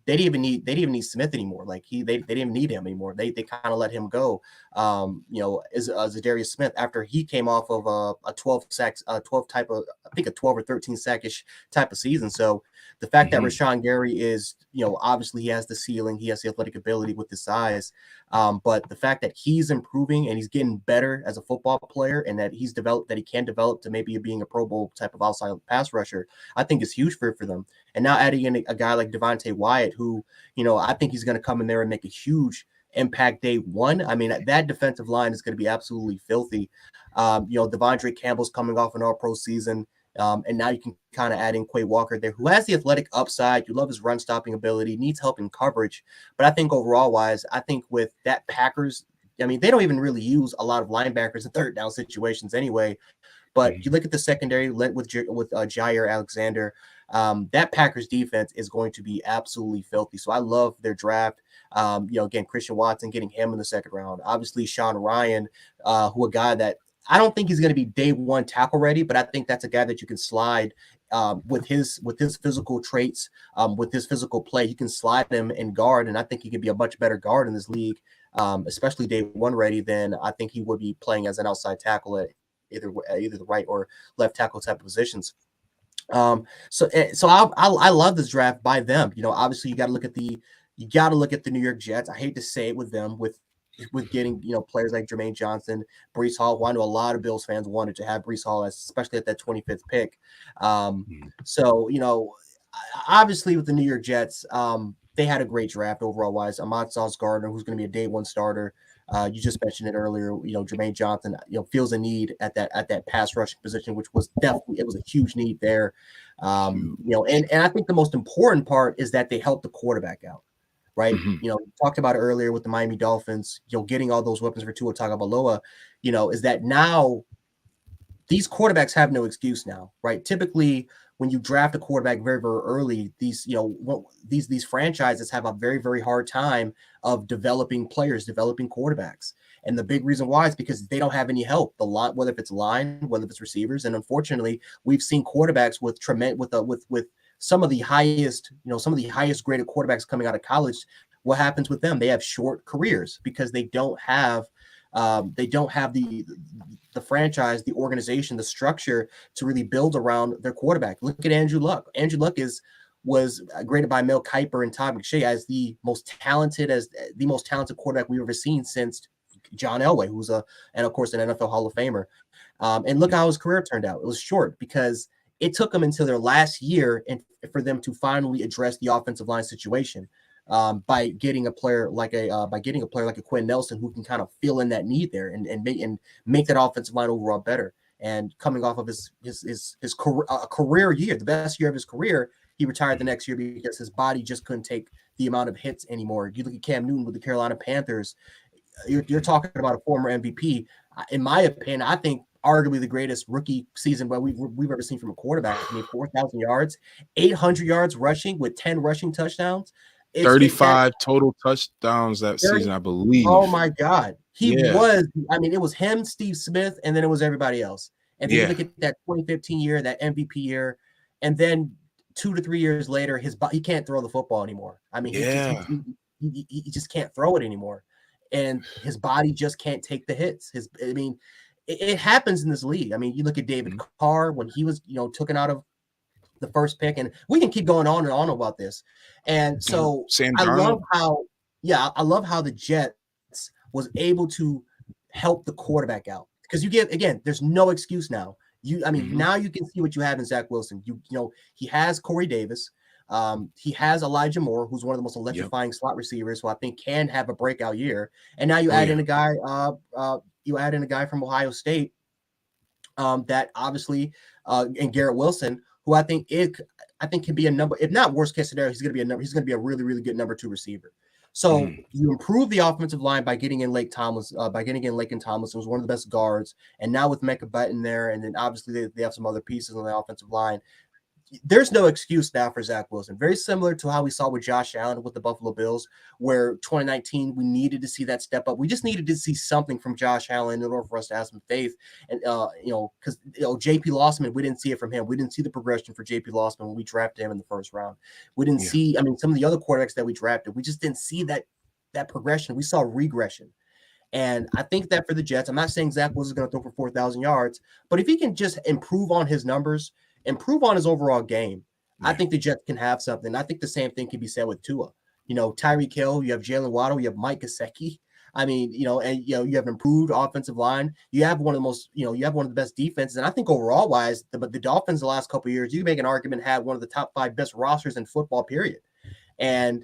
they didn't even need Smith anymore. Like they didn't need him anymore. They kind of let him go. As Zadarius Smith after he came off of a 12 type of, I think a 12 or 13 sackish type of season. So the fact that Rashawn Gary is, obviously he has the ceiling, he has the athletic ability with his size, but the fact that he's improving and he's getting better as a football player, and that he can develop to maybe being a Pro Bowl type of outside pass rusher, I think is huge for them. And now adding in a guy like Devontae Wyatt, who, I think he's going to come in there and make a huge impact day one. I mean, that defensive line is going to be absolutely filthy. Devondre Campbell's coming off an all-pro season. And now you can kind of add in Quay Walker there, who has the athletic upside. You love his run stopping ability, needs help in coverage. But I think overall wise, I think with that Packers, I mean, they don't even really use a lot of linebackers in third down situations anyway. But you look at the secondary led with Jair Alexander, that Packers defense is going to be absolutely filthy. So I love their draft. Again, Christian Watson, getting him in the second round. Obviously, Sean Ryan, a guy that I don't think he's going to be day one tackle ready, but I think that's a guy that you can slide with his physical traits, with his physical play. You can slide him in guard, and I think he could be a much better guard in this league, especially day one ready, than I think he would be playing as an outside tackle at either the right or left tackle type of positions. So I love this draft by them. Obviously you got to look at the New York Jets. I hate to say it with them, with getting players like Jermaine Johnson, Breece Hall. I know a lot of Bills fans wanted to have Breece Hall, especially at that 25th pick. So obviously with the New York Jets, they had a great draft overall wise. Ahmad Sauce Gardner, who's going to be a day one starter. You just mentioned it earlier. Jermaine Johnson, feels a need at that pass rushing position, which was definitely, it was a huge need there. And I think the most important part is that they helped the quarterback out. Right. We talked about it earlier with the Miami Dolphins, getting all those weapons for Tua Tagovailoa, is that now these quarterbacks have no excuse now. Right. Typically, when you draft a quarterback very, very early, these franchises have a very, very hard time of developing players, developing quarterbacks. And the big reason why is because they don't have any help. The line, whether if it's line, whether if it's receivers. And unfortunately, we've seen quarterbacks with some of the highest graded quarterbacks coming out of college. What happens with them? They have short careers because they don't have the franchise, the organization, the structure to really build around their quarterback. Look at Andrew Luck. Andrew Luck was graded by Mel Kiper and Todd McShay as the most talented quarterback we've ever seen since John Elway, and of course an NFL Hall of Famer. And look how his career turned out. It was short because it took them until their last year and for them to finally address the offensive line situation by getting a player like a Quinn Nelson who can kind of fill in that need there and make that offensive line overall better. And coming off of his career year, the best year of his career, he retired the next year because his body just couldn't take the amount of hits anymore. You look at Cam Newton with the Carolina Panthers, you're talking about a former MVP. In my opinion, I think arguably the greatest rookie season we've ever seen from a quarterback. I mean, 4,000 yards, 800 yards rushing with 10 rushing touchdowns. 35 total touchdowns that season, I believe. Oh my God. It was him, Steve Smith, and then it was everybody else. And then you look at that 2015 year, that MVP year, and then 2 to 3 years later, he can't throw the football anymore. I mean, he just can't throw it anymore. And his body just can't take the hits. It happens in this league. I mean, you look at David Carr when he was, taken out of the first pick, and we can keep going on and on about this. And so I love how the Jets was able to help the quarterback out because there's no excuse now. Now you can see what you have in Zach Wilson. He has Corey Davis. He has Elijah Moore, who's one of the most electrifying slot receivers, who I think can have a breakout year. And now you add in a guy, from Ohio State, that obviously, and Garrett Wilson, who I think can be a number, if not worst case scenario, he's going to be a really, really good number 2 receiver. So you improve the offensive line by getting in Laken Tomlinson, who's one of the best guards, and now with Mecca Button there, and then obviously they have some other pieces on the offensive line. there's no excuse now for Zach Wilson. Very similar to how we saw with Josh Allen with the Buffalo Bills, where 2019 we needed to see that step up. We just needed to see something from Josh Allen in order for us to have some faith. And because JP Lossman, we didn't see it from him. We didn't see the progression for JP Lossman when we drafted him in the first round. We didn't see. I mean, some of the other quarterbacks that we drafted, we just didn't see that progression. We saw regression. And I think that for the Jets, I'm not saying Zach Wilson is going to throw for 4,000 yards, but if he can just improve on his numbers, improve on his overall game, I think the Jets can have something. I think the same thing can be said with Tua. Tyreek Hill, you have Jalen Waddle, you have Mike Gesicki. I mean, and you have improved offensive line. You have one of the most, you have one of the best defenses. And I think overall wise, the Dolphins the last couple of years, you can make an argument, had one of the top 5 best rosters in football, period. And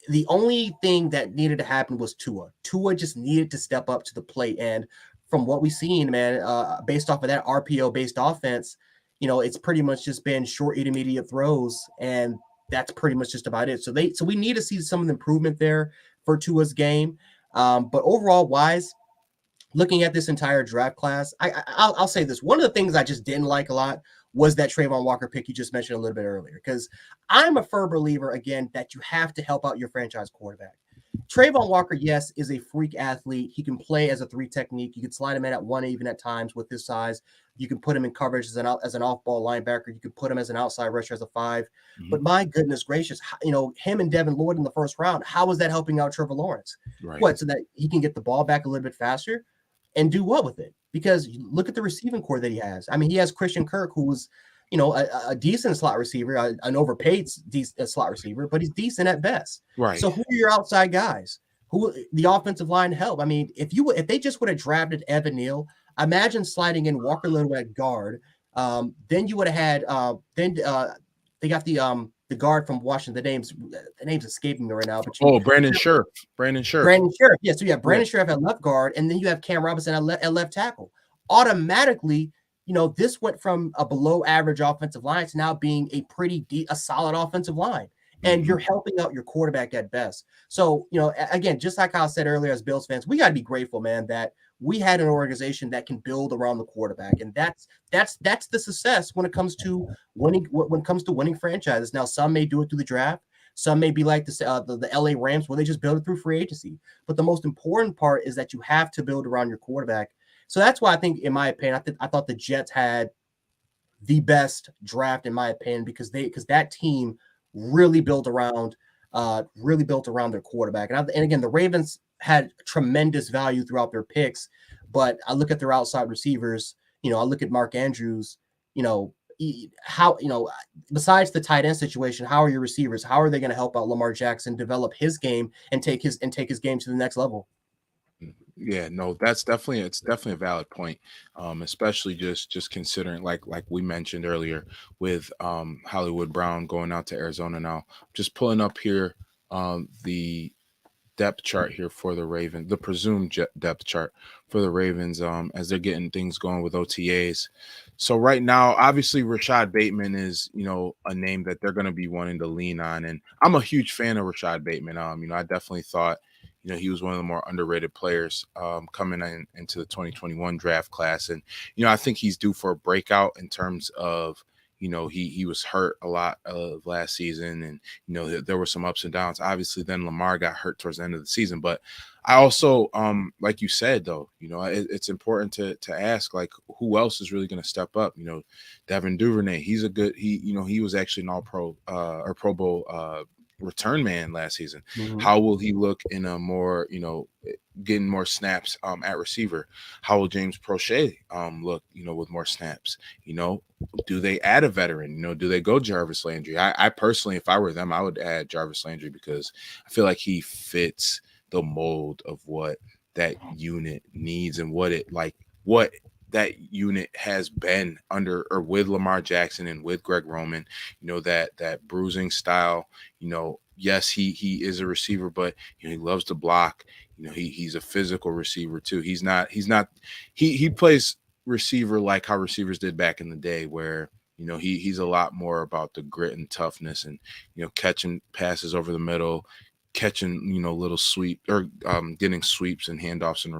the only thing that needed to happen was Tua. Tua just needed to step up to the plate. And from what we've seen, man, based off of that RPO-based offense, it's pretty much just been short, intermediate throws, and that's pretty much just about it. So we need to see some of the improvement there for Tua's game. But overall wise, looking at this entire draft class, I'll say this. One of the things I just didn't like a lot was that Trayvon Walker pick you just mentioned a little bit earlier, because I'm a firm believer, again, that you have to help out your franchise quarterback. Trayvon Walker, yes, is a freak athlete. He can play as a 3 technique. You can slide him in at 1 even at times with his size. You can put him in coverage as an off-ball linebacker. You can put him as an outside rusher as a 5. Mm-hmm. But my goodness gracious, him and Devin Lloyd in the first round, how is that helping out Trevor Lawrence? Right. What, so that he can get the ball back a little bit faster and do what with it? Because look at the receiving core that he has. I mean, he has Christian Kirk, who was, a decent slot receiver, an overpaid slot receiver, but he's decent at best. Right. So who are your outside guys? Who the offensive line help? I mean, if they just would have drafted Evan Neal, imagine sliding in Walker Little at guard. Then you would have had they got the guard from Washington. The name's escaping me right now. But Brandon Scherff. Yeah, so you have Brandon Scherff at left guard, and then you have Cam Robinson at left tackle. Automatically, this went from a below average offensive line to now being a solid offensive line. And you're helping out your quarterback at best. So, again, just like I said earlier, as Bills fans, we got to be grateful, man, that we had an organization that can build around the quarterback. And that's the success when it comes to winning franchises. Now, some may do it through the draft. Some may be like the LA Rams, where they just build it through free agency. But the most important part is that you have to build around your quarterback. So that's why I think, in my opinion, I thought the Jets had the best draft, in my opinion, because that team really built around their quarterback. And again, the Ravens had tremendous value throughout their picks, but I look at their outside receivers. I look at Mark Andrews. How besides the tight end situation, how are your receivers? How are they going to help out Lamar Jackson develop his game and take his game to the next level? Yeah, no, it's definitely a valid point, especially just considering like we mentioned earlier with Hollywood Brown going out to Arizona now. Just pulling up here the depth chart here for the Ravens, the presumed depth chart for the Ravens as they're getting things going with OTAs. So right now, obviously Rashad Bateman is, a name that they're going to be wanting to lean on. And I'm a huge fan of Rashad Bateman. I definitely thought, he was one of the more underrated players coming into the 2021 draft class. And, I think he's due for a breakout in terms of, he was hurt a lot of last season, and, there were some ups and downs. Obviously, then Lamar got hurt towards the end of the season. But I also, like you said, though, it's important to ask, like, who else is really going to step up? Devin Duvernay, he's a good, he was actually an all-pro or Pro Bowl return man last season. Mm-hmm. How will he look in a more, getting more snaps at receiver? How will James Prochet look, with more snaps? Do they add a veteran? Do they go Jarvis Landry? I personally, if I were them, I would add Jarvis Landry because I feel like he fits the mold of what that unit needs and what that unit has been under or with Lamar Jackson and with Greg Roman, that bruising style, yes, he is a receiver, but he loves to block. He's a physical receiver too. He plays receiver like how receivers did back in the day where, he's a lot more about the grit and toughness and, catching passes over the middle, catching, little sweep or getting sweeps and handoffs and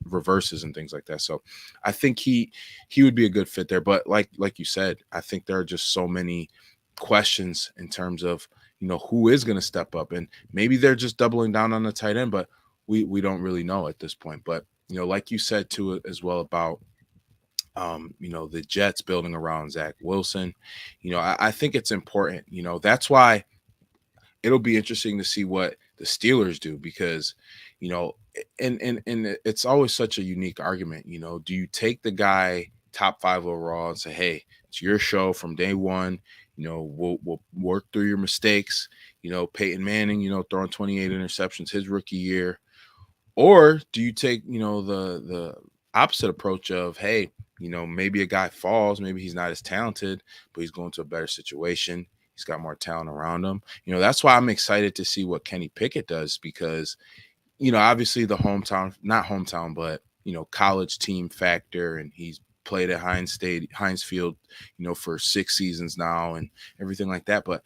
reverses and things like that. So I think he would be a good fit there. But like you said, I think there are just so many questions in terms of, who is going to step up, and maybe they're just doubling down on the tight end, but we don't really know at this point. But, like you said too, as well about, the Jets building around Zach Wilson, I think it's important, that's why it'll be interesting to see what the Steelers do, because, and it's always such a unique argument. Do you take the guy top 5 overall and say, hey, it's your show from day one, we'll work through your mistakes, Peyton Manning, throwing 28 interceptions his rookie year? Or do you take, the opposite approach of, hey, maybe a guy falls, maybe he's not as talented, but he's going to a better situation. He's got more talent around him. That's why I'm excited to see what Kenny Pickett does, because, obviously the not hometown, but, college team factor, and he's played at Heinz Field, for 6 seasons now and everything like that. But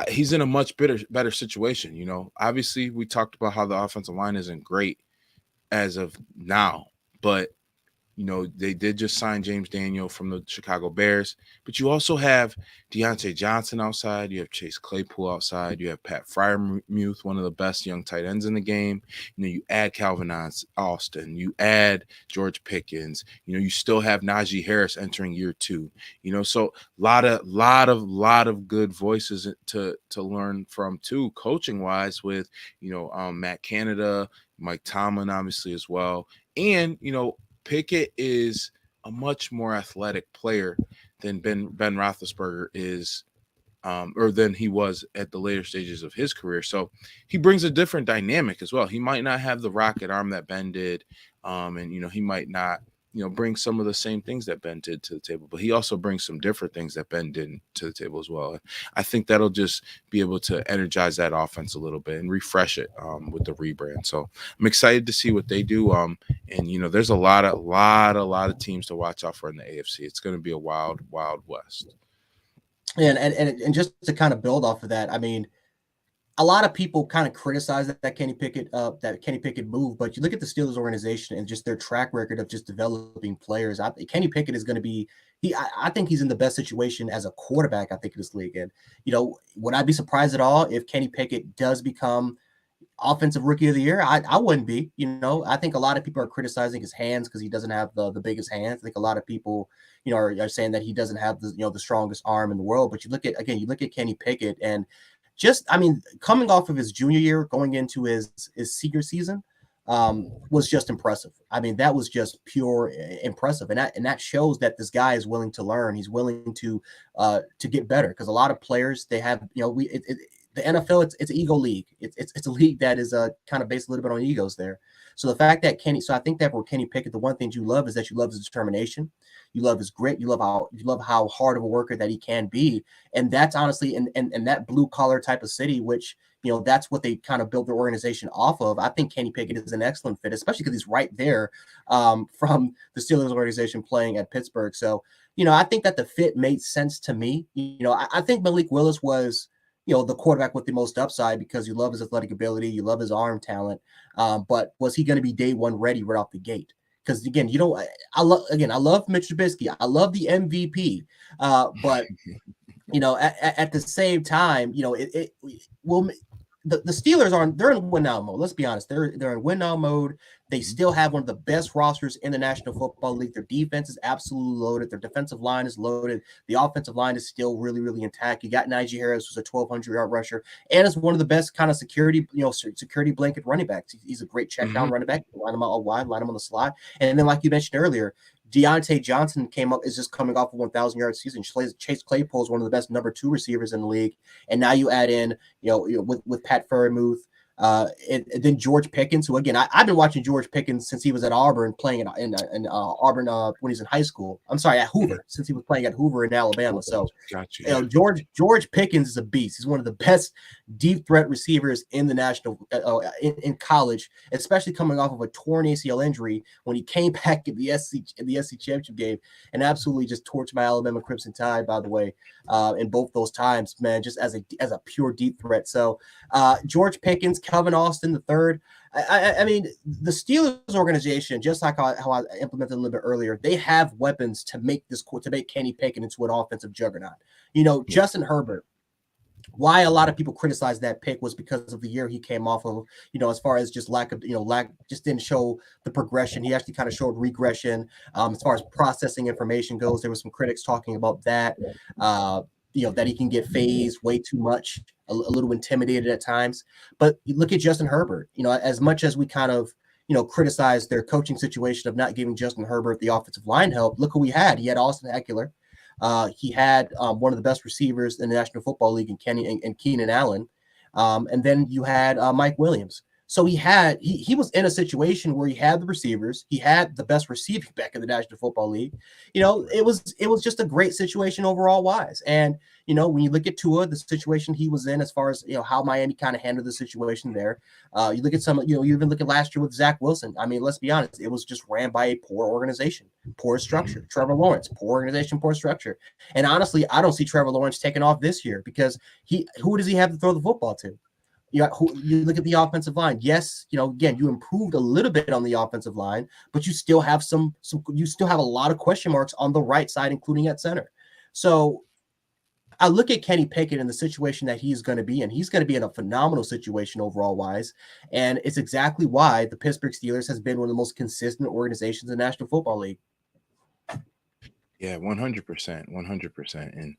he's in a much better situation. Obviously we talked about how the offensive line isn't great as of now, but they did just sign James Daniel from the Chicago Bears, but you also have Deontay Johnson outside. You have Chase Claypool outside. You have Pat Freiermuth, one of the best young tight ends in the game. You add Calvin Austin. You add George Pickens. You still have Najee Harris entering year 2. So lot of good voices to learn from too, coaching wise, with Matt Canada, Mike Tomlin, obviously as well, and Pickett is a much more athletic player than Ben Roethlisberger is, or than he was at the later stages of his career. So he brings a different dynamic as well. He might not have the rocket arm that Ben did, and he might not bring some of the same things that Ben did to the table, but he also brings some different things that Ben did to the table as well. I think that'll just be able to energize that offense a little bit and refresh it with the rebrand. So I'm excited to see what they do. And there's a lot of teams to watch out for in the AFC. It's going to be a wild west. And just to kind of build off of that, I mean, a lot of people kind of criticize that Kenny Pickett move, but you look at the Steelers organization and just their track record of just developing players. Kenny Pickett is going to be I think he's in the best situation as a quarterback, I think, in this league. And would I be surprised at all if Kenny Pickett does become offensive rookie of the year? I wouldn't be. I think a lot of people are criticizing his hands because he doesn't have the biggest hands. I think a lot of people are saying that he doesn't have the strongest arm in the world. But you look at Kenny Pickett, and coming off of his junior year, going into his senior season, was just impressive. That was just pure impressive, and that shows that this guy is willing to learn. He's willing to get better, because a lot of players, they have the NFL, it's an ego league. It's a league that is kind of based a little bit on egos there. So the fact that I think that for Kenny Pickett, the one thing you love is that you love his determination, you love his grit, you love how hard of a worker that he can be, and that's honestly in that blue collar type of city, which that's what they kind of built their organization off of. I think Kenny Pickett is an excellent fit, especially because he's right there from the Steelers organization playing at Pittsburgh. So I think that the fit made sense to me. I think Malik Willis was the quarterback with the most upside, because you love his athletic ability, you love his arm talent. But was he going to be day one ready right off the gate? Because again, I love Mitch Trubisky. I love the MVP. But at the same time, it will. The Steelers they're in win now mode. Let's be honest. They're in win now mode. They still have one of the best rosters in the National Football League. Their defense is absolutely loaded. Their defensive line is loaded. The offensive line is still really, really intact. You got Najee Harris, who's a 1,200-yard rusher, and is one of the best kind of security blanket running backs. He's a great check down running back. Line him out wide, line him on the slot. And then, like you mentioned earlier, Deontay Johnson is just coming off a 1,000-yard season. Chase Claypool is one of the best number 2 receivers in the league. And now you add in, with Pat Freiermuth, and then George Pickens, who, again, I've been watching George Pickens since he was at Auburn, playing in Auburn when he was in high school. I'm sorry, at Hoover, since he was playing at Hoover in Alabama. So, George Pickens is a beast. He's one of the best deep threat receivers in the national in college, especially coming off of a torn ACL injury when he came back in the SC championship game and absolutely just torched my Alabama Crimson Tide, by the way, in both those times, man, just as a pure deep threat. So George Pickens, Calvin Austin the third. I mean, the Steelers organization, just like how I implemented a little bit earlier, they have weapons to make Kenny Pickett into an offensive juggernaut. Justin Herbert. Why a lot of people criticize that pick was because of the year he came off of, as far as just just didn't show the progression. He actually kind of showed regression as far as processing information goes. There were some critics talking about that, that he can get phased way too much, a little intimidated at times. But you look at Justin Herbert, as much as we kind of, criticize their coaching situation of not giving Justin Herbert the offensive line help, look who he had. He had Austin Eckler. He had one of the best receivers in the National Football League in Keenan Allen. And then you had Mike Williams. So he was in a situation where he had the receivers. He had the best receiving back in the National Football League. It was just a great situation overall wise. And, when you look at Tua, the situation he was in as far as, how Miami kind of handled the situation there. You look at you even look at last year with Zach Wilson. I mean, let's be honest. It was just ran by a poor organization, poor structure. Trevor Lawrence, poor organization, poor structure. And honestly, I don't see Trevor Lawrence taking off this year because who does he have to throw the football to? You look at the offensive line. Yes, again, you improved a little bit on the offensive line, but you still have you still have a lot of question marks on the right side, including at center. So I look at Kenny Pickett in the situation that he's going to be in. He's going to be in a phenomenal situation overall wise. And it's exactly why the Pittsburgh Steelers has been one of the most consistent organizations in the National Football League. Yeah, 100%, 100%. And,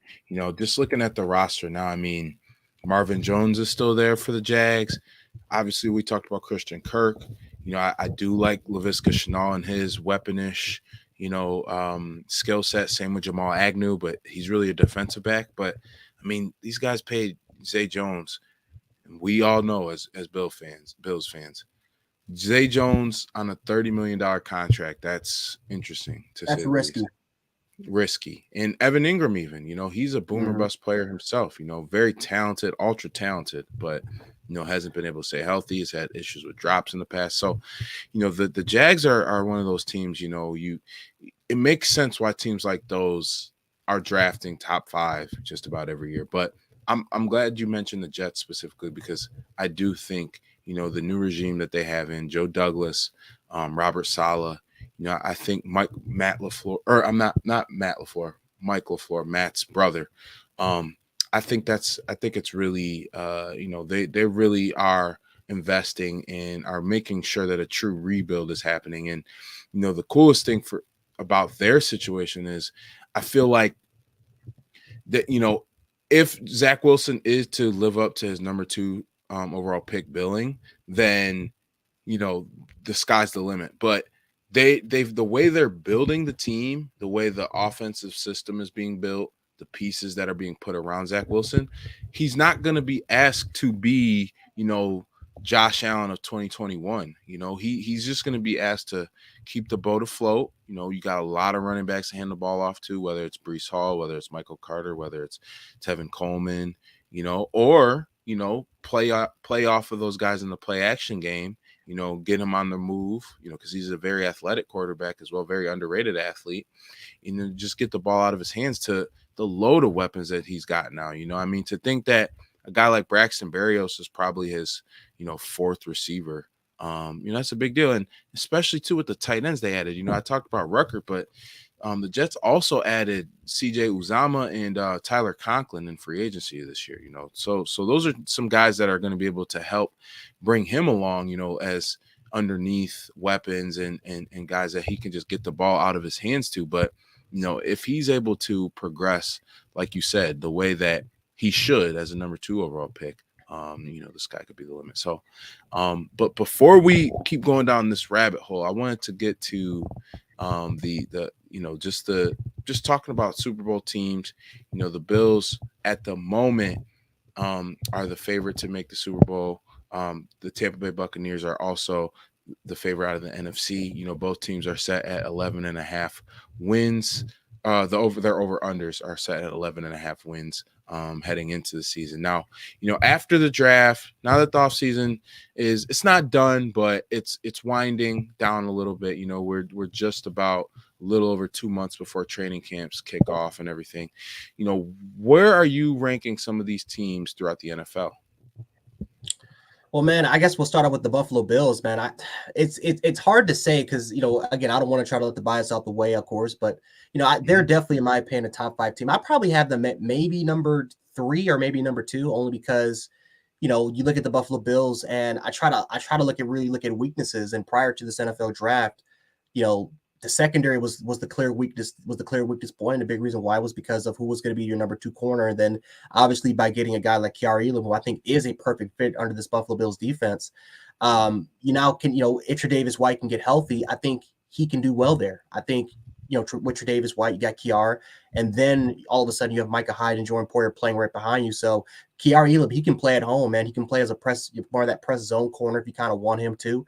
just looking at the roster now, I mean, Marvin Jones is still there for the Jags. Obviously, we talked about Christian Kirk. I do like Laviska Shenault and his weaponish, skill set. Same with Jamal Agnew, but he's really a defensive back. But, I mean, these guys paid Zay Jones. And we all know as Bills fans, Zay Jones on a $30 million contract, that's interesting to say. That's risky. Risky. And Evan Ingram even, he's a boomer bust player himself, very talented, ultra talented, but hasn't been able to stay healthy. He's had issues with drops in the past. So, the Jags are one of those teams, it makes sense why teams like those are drafting top 5 just about every year. But I'm glad you mentioned the Jets specifically because I do think, the new regime that they have in Joe Douglas, Robert Saleh, I think Mike LaFleur, Matt's brother. I think it's really, they really are investing and are making sure that a true rebuild is happening. And, the coolest thing about their situation is I feel like that, if Zach Wilson is to live up to his number 2 overall pick billing, then, the sky's the limit. But the way they're building the team, the way the offensive system is being built, the pieces that are being put around Zach Wilson, he's not going to be asked to be, Josh Allen of 2021. He's just going to be asked to keep the boat afloat. You got a lot of running backs to hand the ball off to, whether it's Breece Hall, whether it's Michael Carter, whether it's Tevin Coleman, or, play off of those guys in the play action game. Get him on the move, because he's a very athletic quarterback as well, very underrated athlete, just get the ball out of his hands to the load of weapons that he's got now. I mean, to think that a guy like Braxton Berrios is probably his, 4th receiver, that's a big deal. And especially too with the tight ends they added, I talked about Rucker, but the Jets also added CJ Uzama and Tyler Conklin in free agency this year, So those are some guys that are going to be able to help bring him along, as underneath weapons and guys that he can just get the ball out of his hands to. But, if he's able to progress, like you said, the way that he should as a number 2 overall pick, the sky could be the limit. So, but before we keep going down this rabbit hole, I wanted to get to just talking about Super Bowl teams. The Bills at the moment are the favorite to make the Super Bowl. The Tampa Bay Buccaneers are also the favorite out of the NFC. Both teams are set at 11.5 wins. Their over-unders are set at 11.5 wins heading into the season. Now, after the draft, now that the offseason it's not done, but it's winding down a little bit. We're just about a little over 2 months before training camps kick off and everything. Where are you ranking some of these teams throughout the NFL? Well, man, I guess we'll start off with the Buffalo Bills, man. It's hard to say because, again, I don't want to try to let the bias out the way, of course, but they're definitely, in my opinion, a top 5 team. I probably have them at maybe number 3 or maybe number 2, only because you look at the Buffalo Bills, and I try to look at weaknesses. And prior to this NFL draft, the secondary was the clear weakness point. And the big reason why was because of who was going to be your number 2 corner. And then obviously by getting a guy like Khari, who I think is a perfect fit under this Buffalo Bills defense. If Tre'Davious White can get healthy, I think he can do well there. I think with Tre'Davious White, you got Kiara, and then all of a sudden you have Micah Hyde and Jordan Poyer playing right behind you. So Khari Elam, he can play at home, man. He can play as more of that press zone corner if you kind of want him to.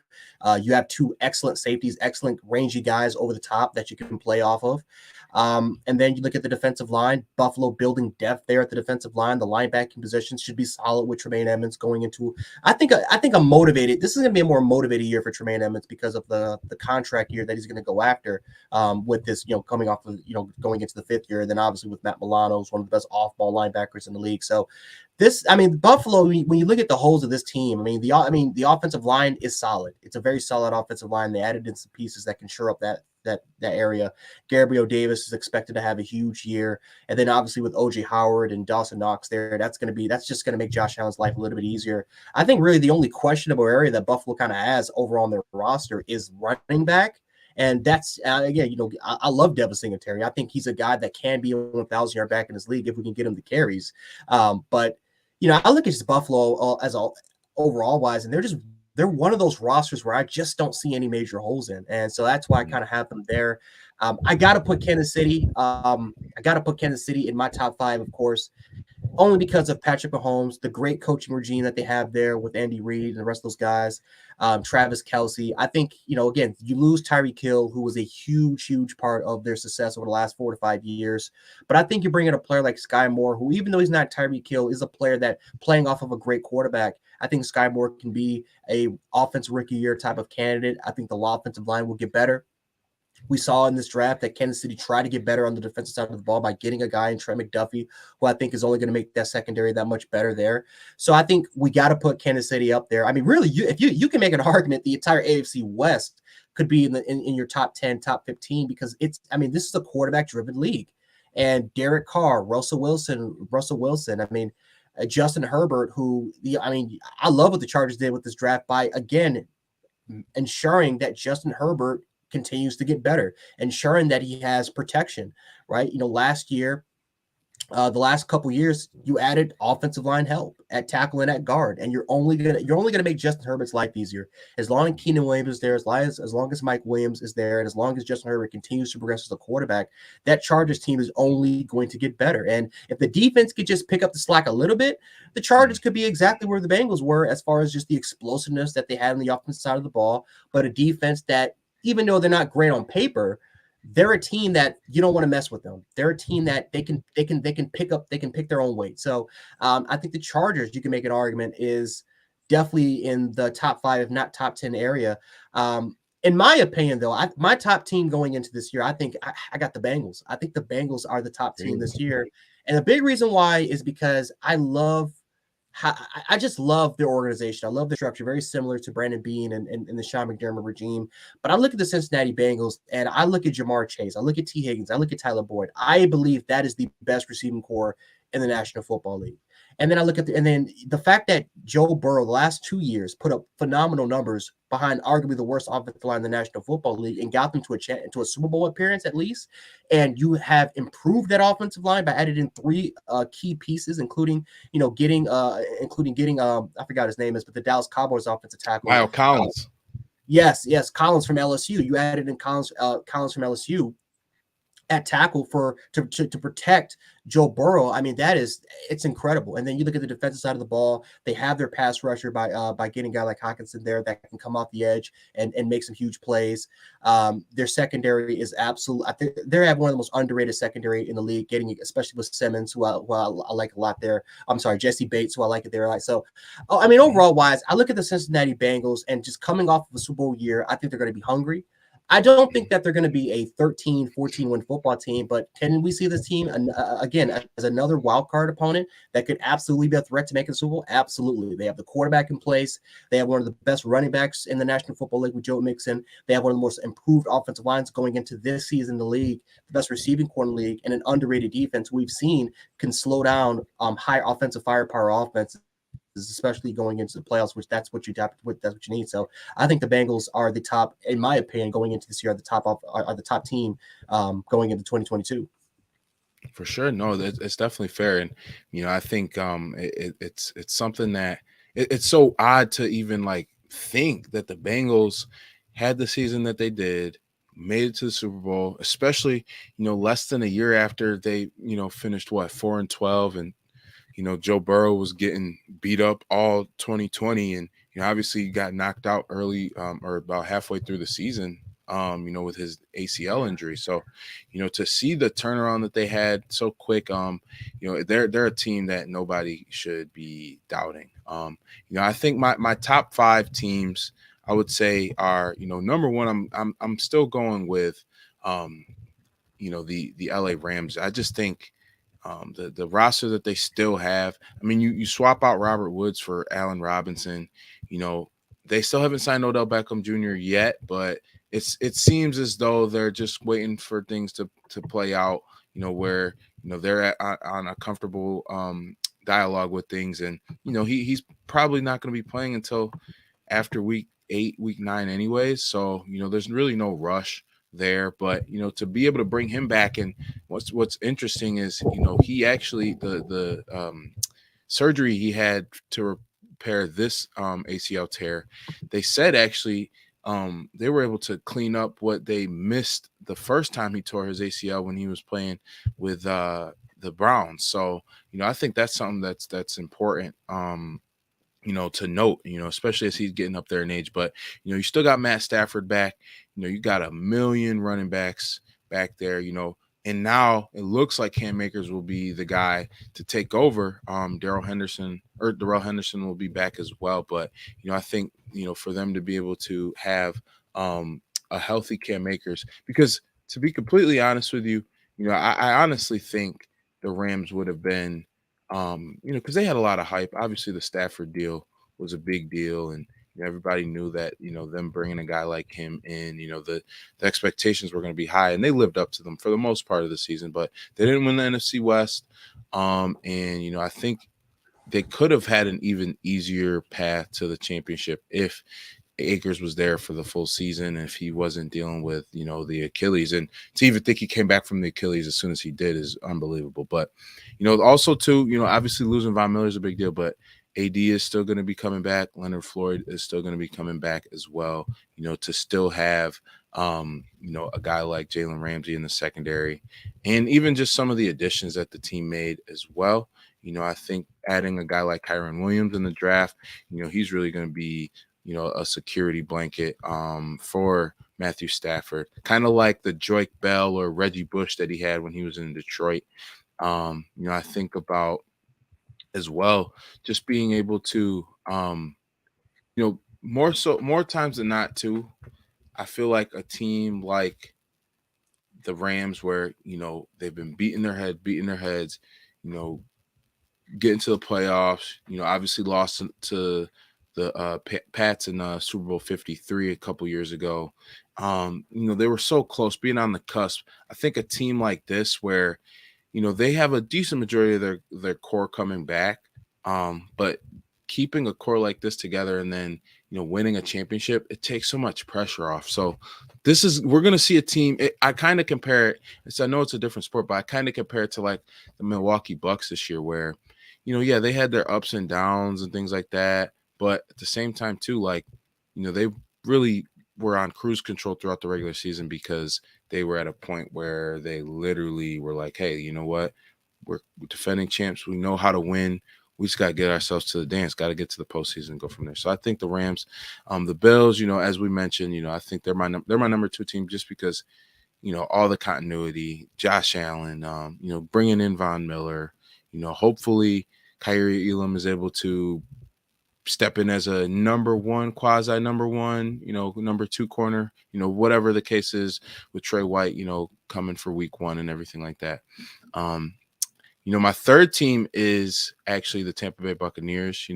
You have 2 excellent safeties, excellent rangy guys over the top that you can play off of. And then you look at the defensive line, Buffalo building depth there at the defensive line. The linebacking positions should be solid with Tremaine Edmonds going into. I think I'm motivated. This is going to be a more motivated year for Tremaine Edmonds because of the contract year that he's going to go after with this, coming off of, going into the 5th year. And then obviously with Matt Milano, who's one of the best off-ball linebackers in the league. So Buffalo, when you look at the holes of this team, the offensive line is solid. It's a very solid offensive line. They added in some pieces that can shore up that area. Gabriel Davis is expected to have a huge year. And then obviously with OJ Howard and Dawson Knox there, that's just going to make Josh Allen's life a little bit easier. I think really the only questionable area that Buffalo kind of has over on their roster is running back. And that's, again, I love Devin Singletary. I think he's a guy that can be a 1,000-yard back in this league if we can get him the carries. But I look at just Buffalo as overall wise, and they're one of those rosters where I just don't see any major holes in. And so that's why I kind of have them there. I got to put Kansas City. In my top 5, of course, only because of Patrick Mahomes, the great coaching regime that they have there with Andy Reid and the rest of those guys, Travis Kelce. I think, again, you lose Tyreek Hill, who was a huge, huge part of their success over the last 4 to 5 years. But I think you bring in a player like Sky Moore, who, even though he's not Tyreek Hill, is a player that playing off of a great quarterback. I think Sky Moore can be a offensive rookie year type of candidate. I think the offensive line will get better. We saw in this draft that Kansas City tried to get better on the defensive side of the ball by getting a guy in Trent McDuffie, who I think is only going to make that secondary that much better there. So I think we got to put Kansas City up there. Really, if you can make an argument, the entire AFC West could be in your top 10, top 15, because this is a quarterback-driven league. And Derek Carr, Russell Wilson. Justin Herbert, I love what the Chargers did with this draft by, again, ensuring that Justin Herbert continues to get better, ensuring that he has protection, right? Last year, the last couple years, you added offensive line help at tackle and at guard, and you're only gonna make Justin Herbert's life easier as long as Keenan Williams is there, as long as Mike Williams is there, and as long as Justin Herbert continues to progress as a quarterback. That Chargers team is only going to get better. And if the defense could just pick up the slack a little bit, the Chargers could be exactly where the Bengals were as far as just the explosiveness that they had on the offensive side of the ball, but a defense that, even though they're not great on paper, they're a team that you don't want to mess with them. They're a team that they can pick their own weight. So I think the Chargers, you can make an argument, is definitely in the top 5, if not top 10 area. In my opinion, though, my top team going into this year, I think I got the Bengals. I think the Bengals are the top team this year. And the big reason why is because I just love their organization. I love the structure, very similar to Brandon Beane and the Sean McDermott regime. But I look at the Cincinnati Bengals, and I look at Jamar Chase. I look at T. Higgins. I look at Tyler Boyd. I believe that is the best receiving core in the National Football League. And then I look at the fact that Joe Burrow the last 2 years put up phenomenal numbers behind arguably the worst offensive line in the National Football League and got them to a Super Bowl appearance at least. And you have improved that offensive line by adding in 3 key pieces, including getting I forgot his name is, but the Dallas Cowboys offensive tackle. Wow, Collins. Yes, Collins from LSU. You added in Collins from LSU at tackle to protect Joe Burrow. It's incredible. And then you look at the defensive side of the ball, they have their pass rusher by getting a guy like Hawkinson there that can come off the edge and make some huge plays. Their secondary is absolute. I think they have one of the most underrated secondary in the league, especially with Simmons, who I like a lot there. I'm sorry, Jesse Bates, who I like it there. Overall wise, I look at the Cincinnati Bengals, and just coming off of a Super Bowl year, I think they're going to be hungry. I don't think that they're going to be a 13, 14 win football team, but can we see this team again as another wild card opponent that could absolutely be a threat to make the Super Bowl? Absolutely. They have the quarterback in place. They have one of the best running backs in the National Football League with Joe Mixon. They have one of the most improved offensive lines going into this season in the league, the best receiving corner in the league, and an underrated defense we've seen can slow down high offensive firepower offenses, especially going into the playoffs, which that's what you need. So I think the Bengals are the top, in my opinion, going into this year, are the top team going into 2022. For sure. No, it's definitely fair. And, I think it's something that it's so odd to even like think that the Bengals had the season that they did, made it to the Super Bowl, especially, less than a year after they, finished 4-12, and Joe Burrow was getting beat up all 2020, and obviously got knocked out early or about halfway through the season, with his ACL injury. So, to see the turnaround that they had so quick, they're a team that nobody should be doubting. I think my top 5 teams I would say are, number one, I'm still going with, the LA Rams. I just think the roster that they still have. I mean, you swap out Robert Woods for Allen Robinson. They still haven't signed Odell Beckham Jr. yet, but it seems as though they're just waiting for things to play out. Where they're on a comfortable dialogue with things, and he's probably not going to be playing until after week 8, week 9, anyways. So there's really no rush there, but to be able to bring him back, and what's interesting is he actually the surgery he had to repair this ACL tear, they said actually they were able to clean up what they missed the first time he tore his ACL when he was playing with the Browns. So I think that's something that's important to note, especially as he's getting up there in age. But, you still got Matt Stafford back. You got a million running backs back there, and now it looks like Cam Akers will be the guy to take over. Darrell Henderson will be back as well. But, I think, for them to be able to have a healthy Cam Akers, because to be completely honest with you, I honestly think the Rams would have been, because they had a lot of hype. Obviously, the Stafford deal was a big deal, and everybody knew that, them bringing a guy like him in, the expectations were going to be high, and they lived up to them for the most part of the season. But they didn't win the NFC West, and I think they could have had an even easier path to the championship if Akers was there for the full season, if he wasn't dealing with, the Achilles. And to even think he came back from the Achilles as soon as he did is unbelievable. But, also too, obviously losing Von Miller is a big deal, but AD is still going to be coming back. Leonard Floyd is still going to be coming back as well, to still have, a guy like Jalen Ramsey in the secondary, and even just some of the additions that the team made as well. I think adding a guy like Kyron Williams in the draft, he's really going to be, a security blanket for Matthew Stafford, kind of like the Drake Bell or Reggie Bush that he had when he was in Detroit. I think about as well just being able to, more times than not too, I feel like a team like the Rams, where, they've been beating their heads, getting to the playoffs, obviously lost to the Pats in Super Bowl 53 a couple years ago. They were so close, being on the cusp. I think a team like this, where, they have a decent majority of their core coming back, but keeping a core like this together and then, winning a championship, it takes so much pressure off. So we're going to see a team. I kind of compare it. I know it's a different sport, but I kind of compare it to like the Milwaukee Bucks this year, where, they had their ups and downs and things like that. But at the same time, too, like, they really were on cruise control throughout the regular season, because they were at a point where they literally were like, hey, you know what? We're defending champs. We know how to win. We just got to get ourselves to the dance, got to get to the postseason and go from there. So I think the Rams, the Bills, as we mentioned, I think they're my number 2 team, just because, all the continuity, Josh Allen, bringing in Von Miller, hopefully Kyrie Elam is able to step in as a number one, quasi number one, number two corner, whatever the case is with Trey White, coming for week one and everything like that. My third team is actually the Tampa Bay Buccaneers.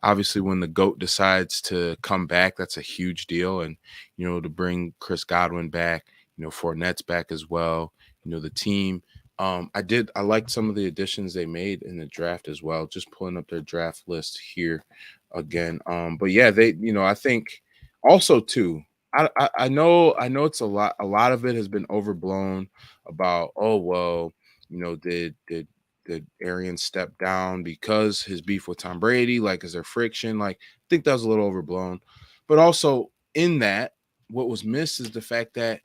Obviously when the GOAT decides to come back, that's a huge deal. And, to bring Chris Godwin back, Fournette's back as well, the team. I liked some of the additions they made in the draft as well, just pulling up their draft list here again. But yeah, they, I think also too, I know it's a lot of it has been overblown about, oh, well, did Arians step down because his beef with Tom Brady? Like, is there friction? Like, I think that was a little overblown. But also in that, what was missed is the fact that,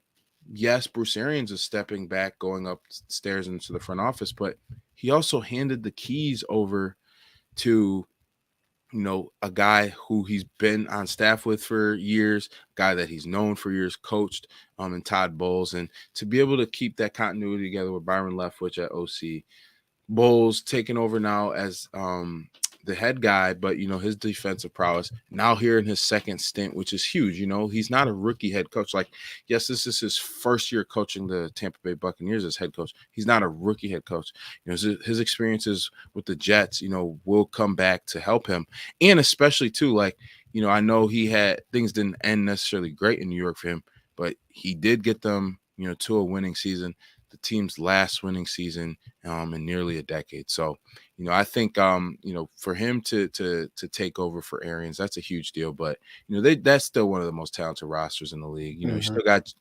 yes, Bruce Arians is stepping back, going upstairs into the front office, but he also handed the keys over to, a guy who he's been on staff with for years, guy that he's known for years, coached, and Todd Bowles. And to be able to keep that continuity together with Byron Leftwich at OC, Bowles taking over now as the head guy, but his defensive prowess now here in his second stint, which is huge. He's not a rookie head coach. Like, yes, this is his first year coaching the Tampa Bay Buccaneers as head coach. He's not a rookie head coach. His experiences with the Jets, will come back to help him. And especially too, like, I know things didn't end necessarily great in New York for him, but he did get them, to a winning season, the team's last winning season in nearly a decade. So, I think, for him to take over for Arians, that's a huge deal. But, that's still one of the most talented rosters in the league. You still got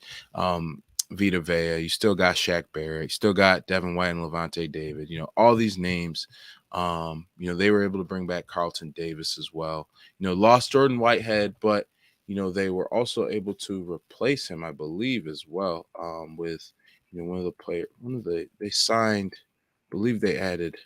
Vita Vea, you still got Shaq Barrett, you still got Devin White and Levante David, all these names. They were able to bring back Carlton Davis as well. Lost Jordan Whitehead, but, they were also able to replace him, I believe, as well, with they signed, I believe they added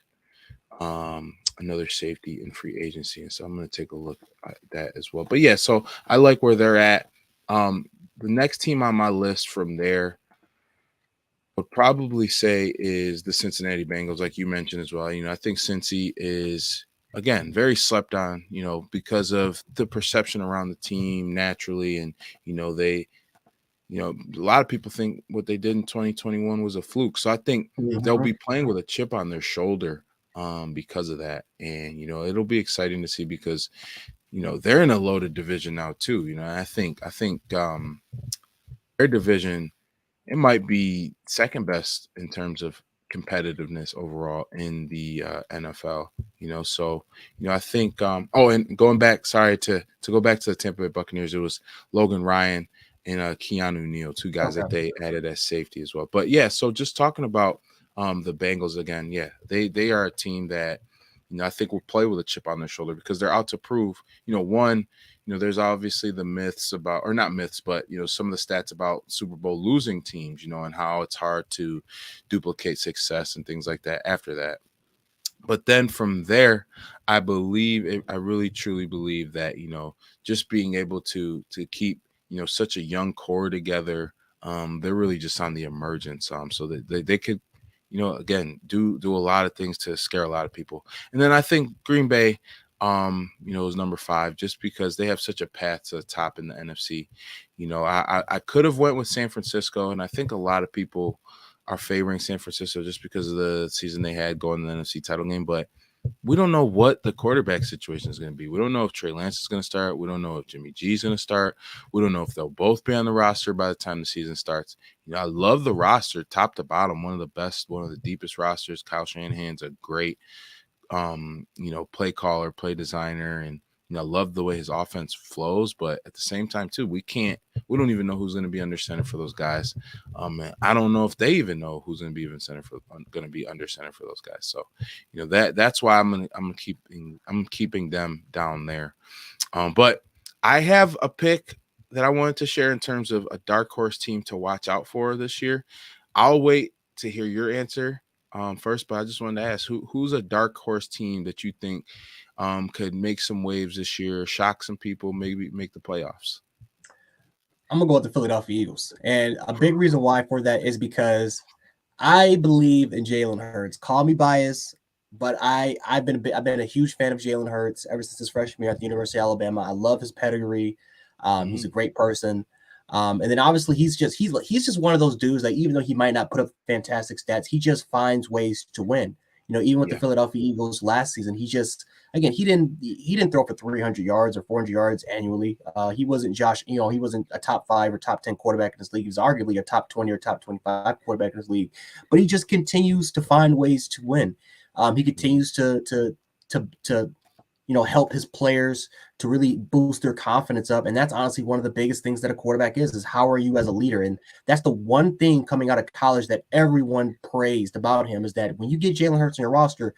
another safety in free agency. And so I'm going to take a look at that as well. But yeah, so I like where they're at. The next team on my list from there, I would probably say is the Cincinnati Bengals, like you mentioned as well. I think Cincy is, again, very slept on, because of the perception around the team naturally. And, they, a lot of people think what they did in 2021 was a fluke. So I think they'll be playing with a chip on their shoulder because of that. And, it'll be exciting to see because, they're in a loaded division now too. I think their division, it might be second best in terms of competitiveness overall in the NFL, so, I think, and going back, sorry to go back to the Tampa Bay Buccaneers, it was Logan Ryan and Keanu Neal, two guys that they added as safety as well. But yeah, so just talking about the Bengals again, yeah, they are a team that, I think will play with a chip on their shoulder because they're out to prove, one, there's obviously the myths about, or not myths, but, some of the stats about Super Bowl losing teams, and how it's hard to duplicate success and things like that after that. But then from there, I really truly believe that, just being able to keep, such a young core together, they're really just on the emergence. So that they could, again, do a lot of things to scare a lot of people. And then I think Green Bay, is number 5, just because they have such a path to the top in the NFC. I could have went with San Francisco, and I think a lot of people are favoring San Francisco just because of the season they had going to the NFC title game. But we don't know what the quarterback situation is going to be. We don't know if Trey Lance is going to start. We don't know if Jimmy G is going to start. We don't know if they'll both be on the roster by the time the season starts. I love the roster top to bottom, one of the best, one of the deepest rosters. Kyle Shanahan's a great, play caller, play designer, and I love the way his offense flows. But at the same time, too, we don't even know who's going to be under center for those guys. I don't know if they even know who's going to be under center for those guys. So, that's why I'm keeping them down there. But I have a pick that I wanted to share in terms of a dark horse team to watch out for this year. I'll wait to hear your answer first, but I just wanted to ask who's a dark horse team that you think could make some waves this year, shock some people, maybe make the playoffs? I'm going to go with the Philadelphia Eagles. And a big reason why for that is because I believe in Jalen Hurts. Call me biased, but I've been a huge fan of Jalen Hurts ever since his freshman year at the University of Alabama. I love his pedigree. He's a great person. And then obviously he's just one of those dudes that even though he might not put up fantastic stats, he just finds ways to win. Even with the Philadelphia Eagles last season, he didn't throw for 300 yards or 400 yards annually. He wasn't he wasn't a top 5 or top 10 quarterback in this league. He was arguably a top 20 or top 25 quarterback in this league, but he just continues to find ways to win. He continues to help his players to really boost their confidence up. And that's honestly one of the biggest things that a quarterback is how are you as a leader? And that's the one thing coming out of college that everyone praised about him, is that when you get Jalen Hurts on your roster,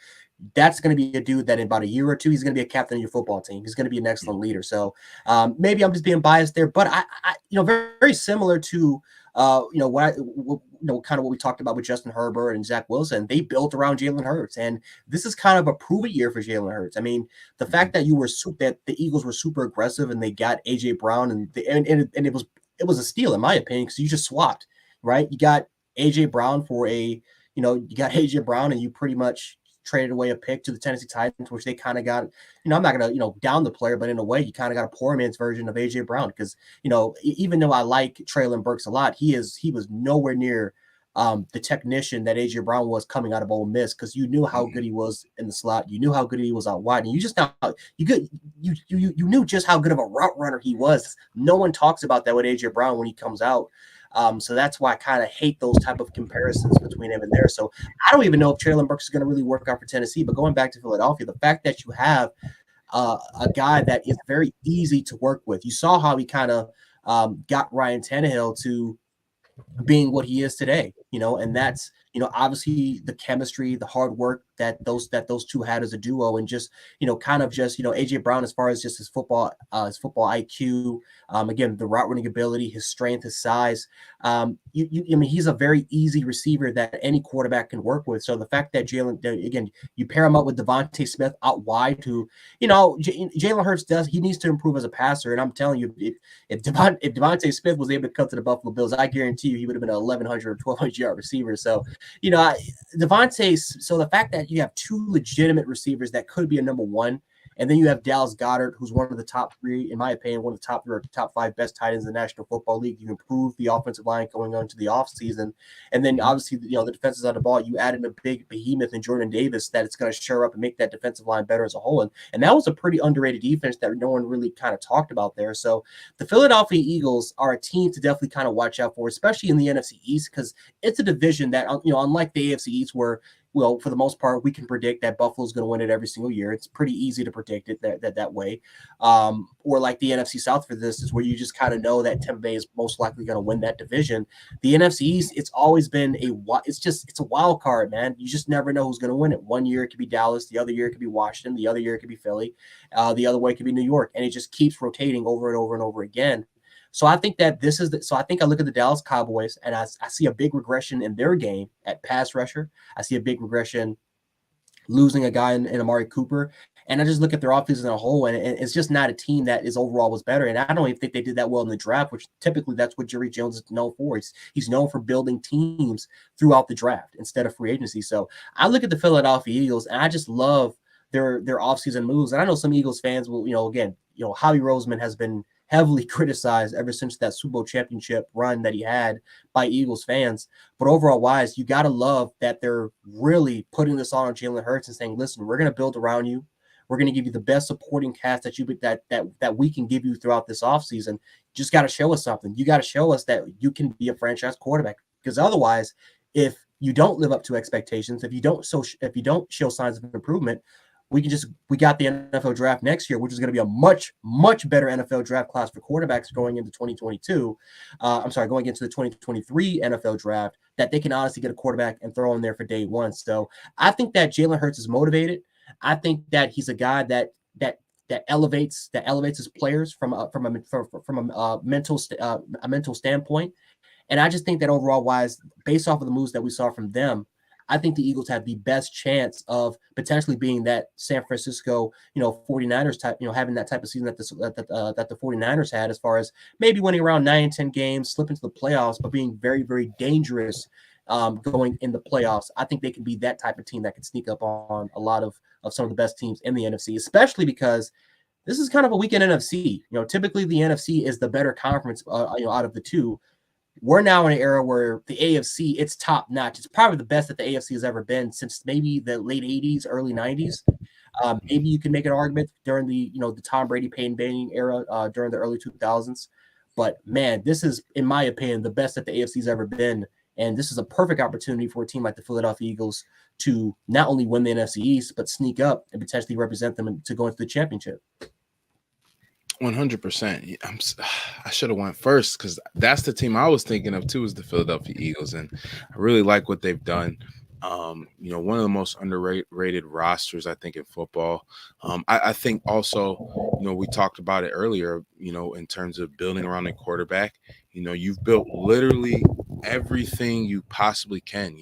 that's going to be a dude that in about a year or two, he's going to be a captain of your football team. He's going to be an excellent leader. So maybe I'm just being biased there, but I very, very similar to kind of what we talked about with Justin Herbert and Zach Wilson. They built around Jalen Hurts, and this is kind of a prove-it year for Jalen Hurts. I mean, the fact that that the Eagles were super aggressive and they got AJ Brown, and it was a steal in my opinion, because you just swapped, right? You got AJ Brown and you pretty much traded away a pick to the Tennessee Titans, which they kind of got, I'm not going to, down the player, but in a way, you kind of got a poor man's version of AJ Brown, because, even though I like Treylon Burks a lot, he was nowhere near the technician that AJ Brown was coming out of Ole Miss, because you knew how good he was in the slot, you knew how good he was out wide, and you knew just how good of a route runner he was. No one talks about that with AJ Brown when he comes out. So that's why I kind of hate those type of comparisons between him and there. So I don't even know if Treylon Burks is going to really work out for Tennessee. But going back to Philadelphia, the fact that you have a guy that is very easy to work with. You saw how he kind of got Ryan Tannehill to being what he is today, and that's, obviously the chemistry, the hard work that those two had as a duo, and just, AJ Brown, as far as just his football IQ, again, the route running ability, his strength, his size, he's a very easy receiver that any quarterback can work with. So the fact that again, you pair him up with Devontae Smith out wide, who, Jalen Hurts he needs to improve as a passer. And I'm telling you, if Devontae Smith was able to come to the Buffalo Bills, I guarantee you he would have been an 1,100 or 1,200 yard receiver. So, so the fact that you have two legitimate receivers that could be a number one, and then you have Dallas Goedert, who's one of the top 3, in my opinion, one of the top 3 or top 5 best tight ends in the National Football League. You improve the offensive line going on to the offseason. And then obviously, the defenses on the ball, you add in a big behemoth in Jordan Davis that it's going to shore up and make that defensive line better as a whole. And that was a pretty underrated defense that no one really kind of talked about there. So the Philadelphia Eagles are a team to definitely kind of watch out for, especially in the NFC East, because it's a division that, unlike the AFC East, where, well, for the most part, we can predict that Buffalo's going to win it every single year. It's pretty easy to predict it that way. Or like the NFC South for this is where you just kind of know that Tampa Bay is most likely going to win that division. The NFC East, it's always been it's a wild card, man. You just never know who's going to win it. One year it could be Dallas, the other year it could be Washington, the other year it could be Philly, the other way it could be New York, and it just keeps rotating over and over and over again. So I think that I think I look at the Dallas Cowboys and I see a big regression in their game at pass rusher. I see a big regression losing a guy in Amari Cooper. And I just look at their offense as a whole, and it's just not a team that is overall was better. And I don't even think they did that well in the draft, which typically that's what Jerry Jones is known for. He's known for building teams throughout the draft instead of free agency. So I look at the Philadelphia Eagles, and I just love their offseason moves. And I know some Eagles fans will, Howie Roseman has been heavily criticized ever since that Super Bowl championship run that he had by Eagles fans. But overall wise, you got to love that they're really putting this on Jalen Hurts and saying, listen, we're going to build around you. We're going to give you the best supporting cast that we can give you throughout this offseason. Just got to show us something. You got to show us that you can be a franchise quarterback, because otherwise, if you don't live up to expectations, if you don't show signs of improvement, we got the NFL draft next year, which is going to be a much, much better NFL draft class for quarterbacks going into 2022. Going into the 2023 NFL draft, that they can honestly get a quarterback and throw in there for day one. So I think that Jalen Hurts is motivated. I think that he's a guy that elevates his players from a mental standpoint. And I just think that overall wise, based off of the moves that we saw from them, I think the Eagles have the best chance of potentially being that San Francisco, 49ers type, having that type of season that the 49ers had, as far as maybe winning around 9-10 games, slip into the playoffs, but being very, very dangerous going in the playoffs. I think they can be that type of team that can sneak up on a lot of some of the best teams in the NFC, especially because this is kind of a weekend NFC. Typically the NFC is the better conference, out of the two. We're now in an era where the AFC, it's top notch. It's probably the best that the AFC has ever been since maybe the late 80s, early 90s. Maybe you can make an argument during the Tom Brady, Peyton Manning era during the early 2000s. But man, this is, in my opinion, the best that the AFC's ever been. And this is a perfect opportunity for a team like the Philadelphia Eagles to not only win the NFC East, but sneak up and potentially represent them to go into the championship. 100%. I should have went first because that's the team I was thinking of too, is the Philadelphia Eagles, and I really like what they've done. One of the most underrated rosters, I think, in football. I think also, we talked about it earlier, in terms of building around a quarterback. You've built literally everything you possibly can,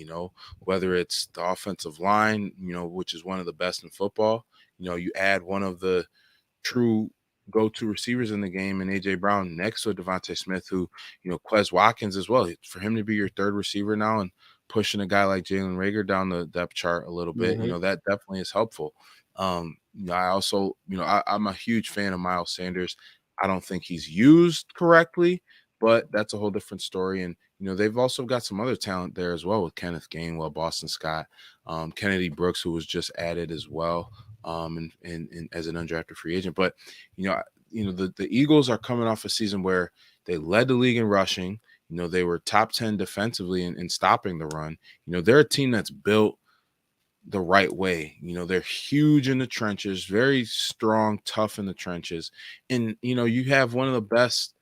whether it's the offensive line, which is one of the best in football. You add one of the true go-to receivers in the game and A.J. Brown next to Devontae Smith, who, Quez Watkins as well. For him to be your third receiver now and pushing a guy like Jalen Reagor down the depth chart a little bit, that definitely is helpful. I also, I'm a huge fan of Miles Sanders. I don't think he's used correctly, but that's a whole different story. And, they've also got some other talent there as well with Kenneth Gainwell, Boston Scott, Kennedy Brooks, who was just added as well. And as an undrafted free agent. But, the Eagles are coming off a season where they led the league in rushing. They were top 10 defensively in stopping the run. They're a team that's built the right way. They're huge in the trenches, very strong, tough in the trenches. And, you have one of the best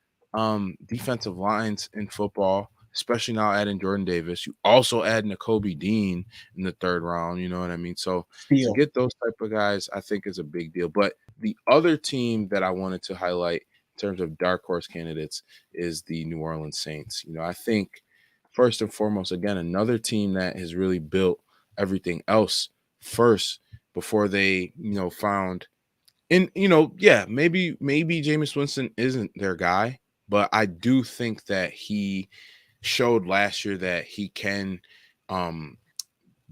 defensive lines in football, especially now adding Jordan Davis. You also add Nakobe Dean in the third round, you know what I mean? So to get those type of guys, I think is a big deal. But the other team that I wanted to highlight in terms of dark horse candidates is the New Orleans Saints. I think first and foremost, again, another team that has really built everything else first before they, found – and, maybe Jameis Winston isn't their guy, but I do think that he – showed last year that he can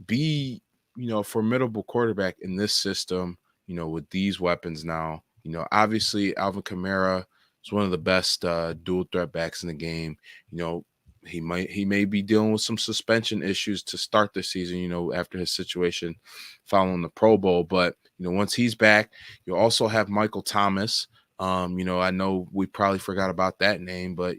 be, a formidable quarterback in this system, with these weapons now. Obviously Alvin Kamara is one of the best dual threat backs in the game. He may be dealing with some suspension issues to start the season, after his situation following the Pro Bowl. But, once he's back, you also have Michael Thomas. I know we probably forgot about that name, but,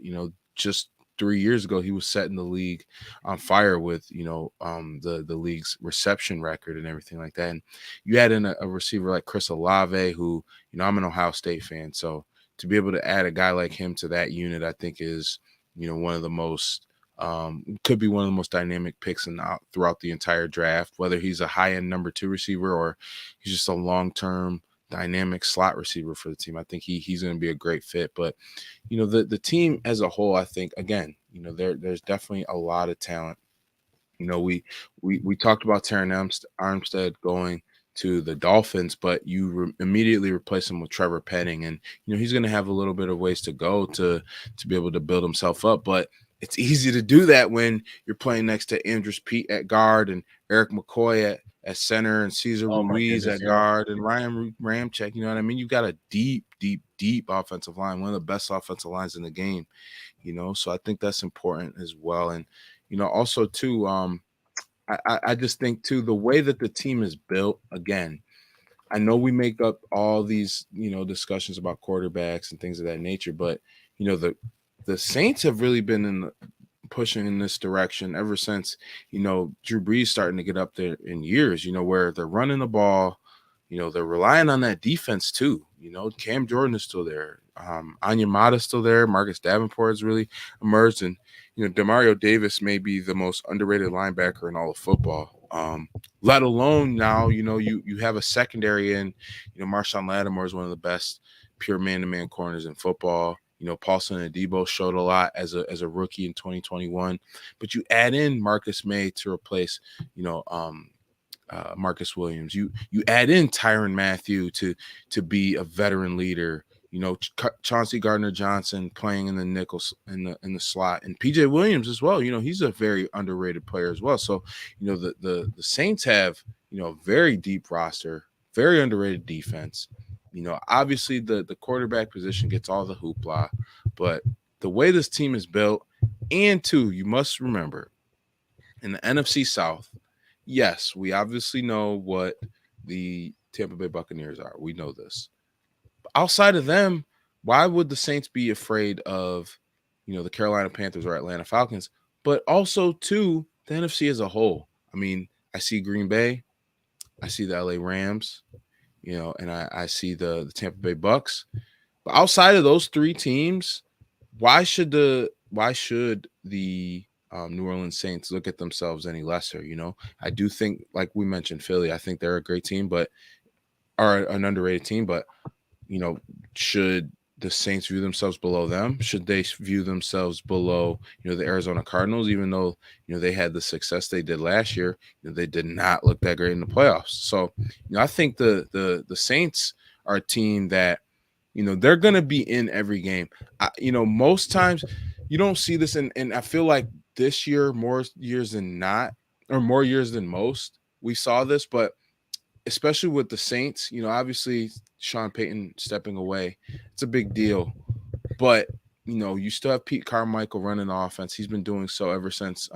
just 3 years ago, he was setting the league on fire with, the league's reception record and everything like that. And you add in a receiver like Chris Olave, who, I'm an Ohio State fan. So to be able to add a guy like him to that unit, I think is, one of the most, could be one of the most dynamic picks throughout the entire draft, whether he's a high-end number 2 receiver or he's just a long-term dynamic slot receiver for the team. I think he's going to be a great fit. But, the team as a whole, I think, again, there's definitely a lot of talent. We talked about Terran Armstead going to the Dolphins, but you immediately replace him with Trevor Penning. And, he's going to have a little bit of ways to go to be able to build himself up. But it's easy to do that when you're playing next to Andrews Pete at guard and Eric McCoy at center and Cesar Ruiz at guard and Ryan Ramczyk. You know what I mean? You've got a deep offensive line, one of the best offensive lines in the game, so I think that's important as well. And, also too, I just think too, the way that the team is built, again, I know we make up all these, discussions about quarterbacks and things of that nature, but, the Saints have really been pushing in this direction ever since, Drew Brees starting to get up there in years, where they're running the ball, they're relying on that defense too. Cam Jordan is still there. Anyamata is still there. Marcus Davenport has really emerged. And, Demario Davis may be the most underrated linebacker in all of football. Let alone now, you have a secondary in, Marshawn Lattimore is one of the best pure man-to-man corners in football. Paulson and Debo showed a lot as a rookie in 2021, but you add in Marcus May to replace, Marcus Williams. You add in Tyrann Mathieu to be a veteran leader, Chauncey Gardner-Johnson playing in the nickel in the slot, and PJ Williams as well. He's a very underrated player as well. So, the Saints have, a very deep roster, very underrated defense. Obviously the quarterback position gets all the hoopla, but the way this team is built, and two, you must remember, in the NFC South, yes, we obviously know what the Tampa Bay Buccaneers are. We know this. But outside of them, why would the Saints be afraid of, the Carolina Panthers or Atlanta Falcons? But also, too, the NFC as a whole. I mean, I see Green Bay. I see the LA Rams, and I see the Tampa Bay Bucks. But outside of those three teams, why should the New Orleans Saints look at themselves any lesser? I do think, like we mentioned, Philly, I think they're a great team, but are an underrated team. But, should the Saints view themselves below them? Should they view themselves below, the Arizona Cardinals, even though, they had the success they did last year? They did not look that great in the playoffs. So, I think the Saints are a team that, they're going to be in every game. Most times you don't see this, and I feel like this year, more years than most, we saw this, but especially with the Saints, obviously Sean Payton stepping away, it's a big deal. But, you still have Pete Carmichael running the offense. He's been doing so ever since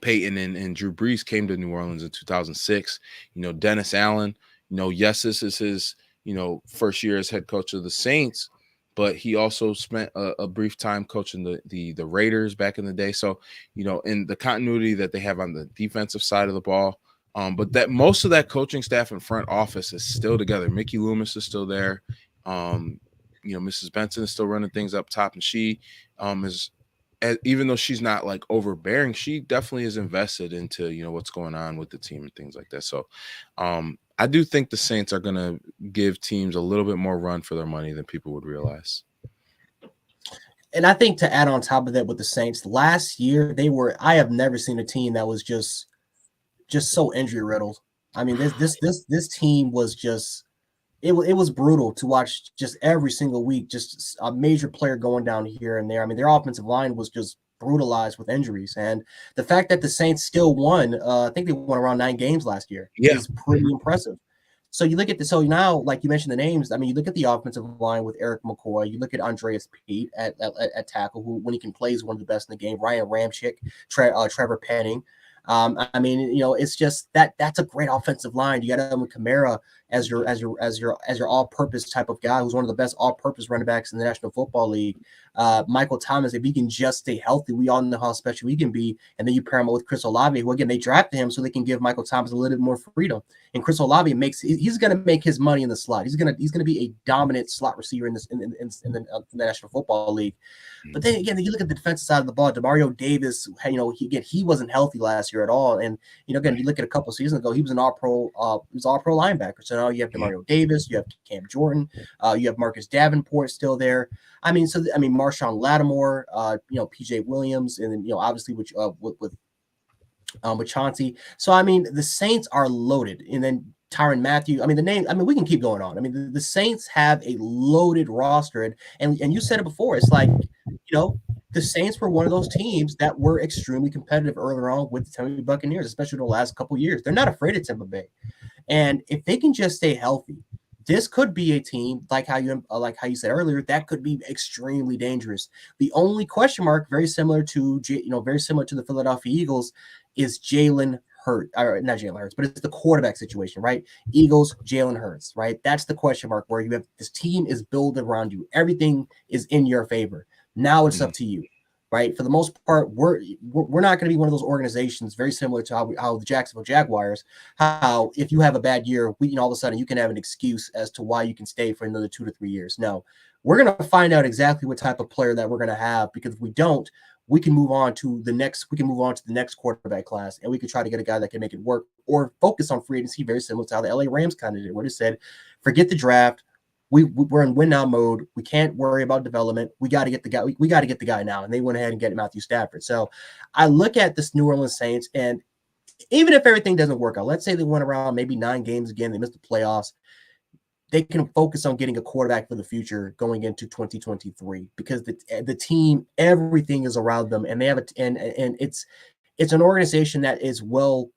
Peyton and Drew Brees came to New Orleans in 2006. Dennis Allen, yes, this is his, first year as head coach of the Saints, but he also spent a brief time coaching the Raiders back in the day. So, in the continuity that they have on the defensive side of the ball, but that most of that coaching staff and front office is still together. Mickey Loomis is still there. Mrs. Benson is still running things up top, and she is, even though she's not like overbearing, she definitely is invested into, what's going on with the team and things like that. So I do think the Saints are going to give teams a little bit more run for their money than people would realize. And I think to add on top of that with the Saints, last year I have never seen a team that was just so injury riddled. I mean, this team was just, it was brutal to watch just every single week, just a major player going down here and there. I mean, their offensive line was just brutalized with injuries. And the fact that the Saints still won, I think they won around 9 games last year, is pretty impressive. So you look at so now, like you mentioned the names, I mean, you look at the offensive line with Eric McCoy, you look at Andreas Pete at tackle, who, when he can play, is one of the best in the game. Ryan Ramczyk, Trevor Penning. I mean, it's just that's a great offensive line. You got Kamara as your all-purpose type of guy, who's one of the best all-purpose running backs in the National Football League. Michael Thomas, if he can just stay healthy, we all know how special he can be. And then you pair him with Chris Olave, who, again, they drafted him so they can give Michael Thomas a little bit more freedom. And Chris Olave he's going to make his money in the slot. He's going to be a dominant slot receiver in the National Football League. But then again, you look at the defensive side of the ball. Demario Davis, he wasn't healthy last year at all. And again, you look at a couple of seasons ago, he was an all-pro linebacker. So now you have Demario Davis, you have Cam Jordan, you have Marcus Davenport still there. I mean, Marshawn Lattimore, PJ Williams, and then obviously with Chauncey. So I mean, the Saints are loaded, and then Tyrann Mathieu. I mean, the name. I mean, we can keep going on. I mean, the Saints have a loaded roster, and you said it before. It's like the Saints were one of those teams that were extremely competitive earlier on with the Tampa Bay Buccaneers, especially the last couple of years. They're not afraid of Tampa Bay, and if they can just stay healthy, this could be a team like how you said earlier, that could be extremely dangerous. The only question mark, very similar to the Philadelphia Eagles, is Jalen Hurts, or not Jalen Hurts, but it's the quarterback situation, right? Eagles, Jalen Hurts, right? That's the question mark, where you have this team is built around you. Everything is in your favor. Now it's up to you, right? For the most part, we're not going to be one of those organizations very similar to how the Jacksonville Jaguars, how if you have a bad year, all of a sudden you can have an excuse as to why you can stay for another 2 to 3 years. No, we're going to find out exactly what type of player that we're going to have, because if we don't, we can move on to the next quarterback class, and we can try to get a guy that can make it work, or focus on free agency, very similar to how the LA Rams kind of did, where they said, forget the draft. We're in win now mode. We can't worry about development. We got to get the guy. We got to get the guy now. And they went ahead and get Matthew Stafford. So I look at this New Orleans Saints, and even if everything doesn't work out, let's say they went around maybe 9 games again, they missed the playoffs, they can focus on getting a quarterback for the future going into 2023 because the team, everything is around them, and they have and it's an organization that is well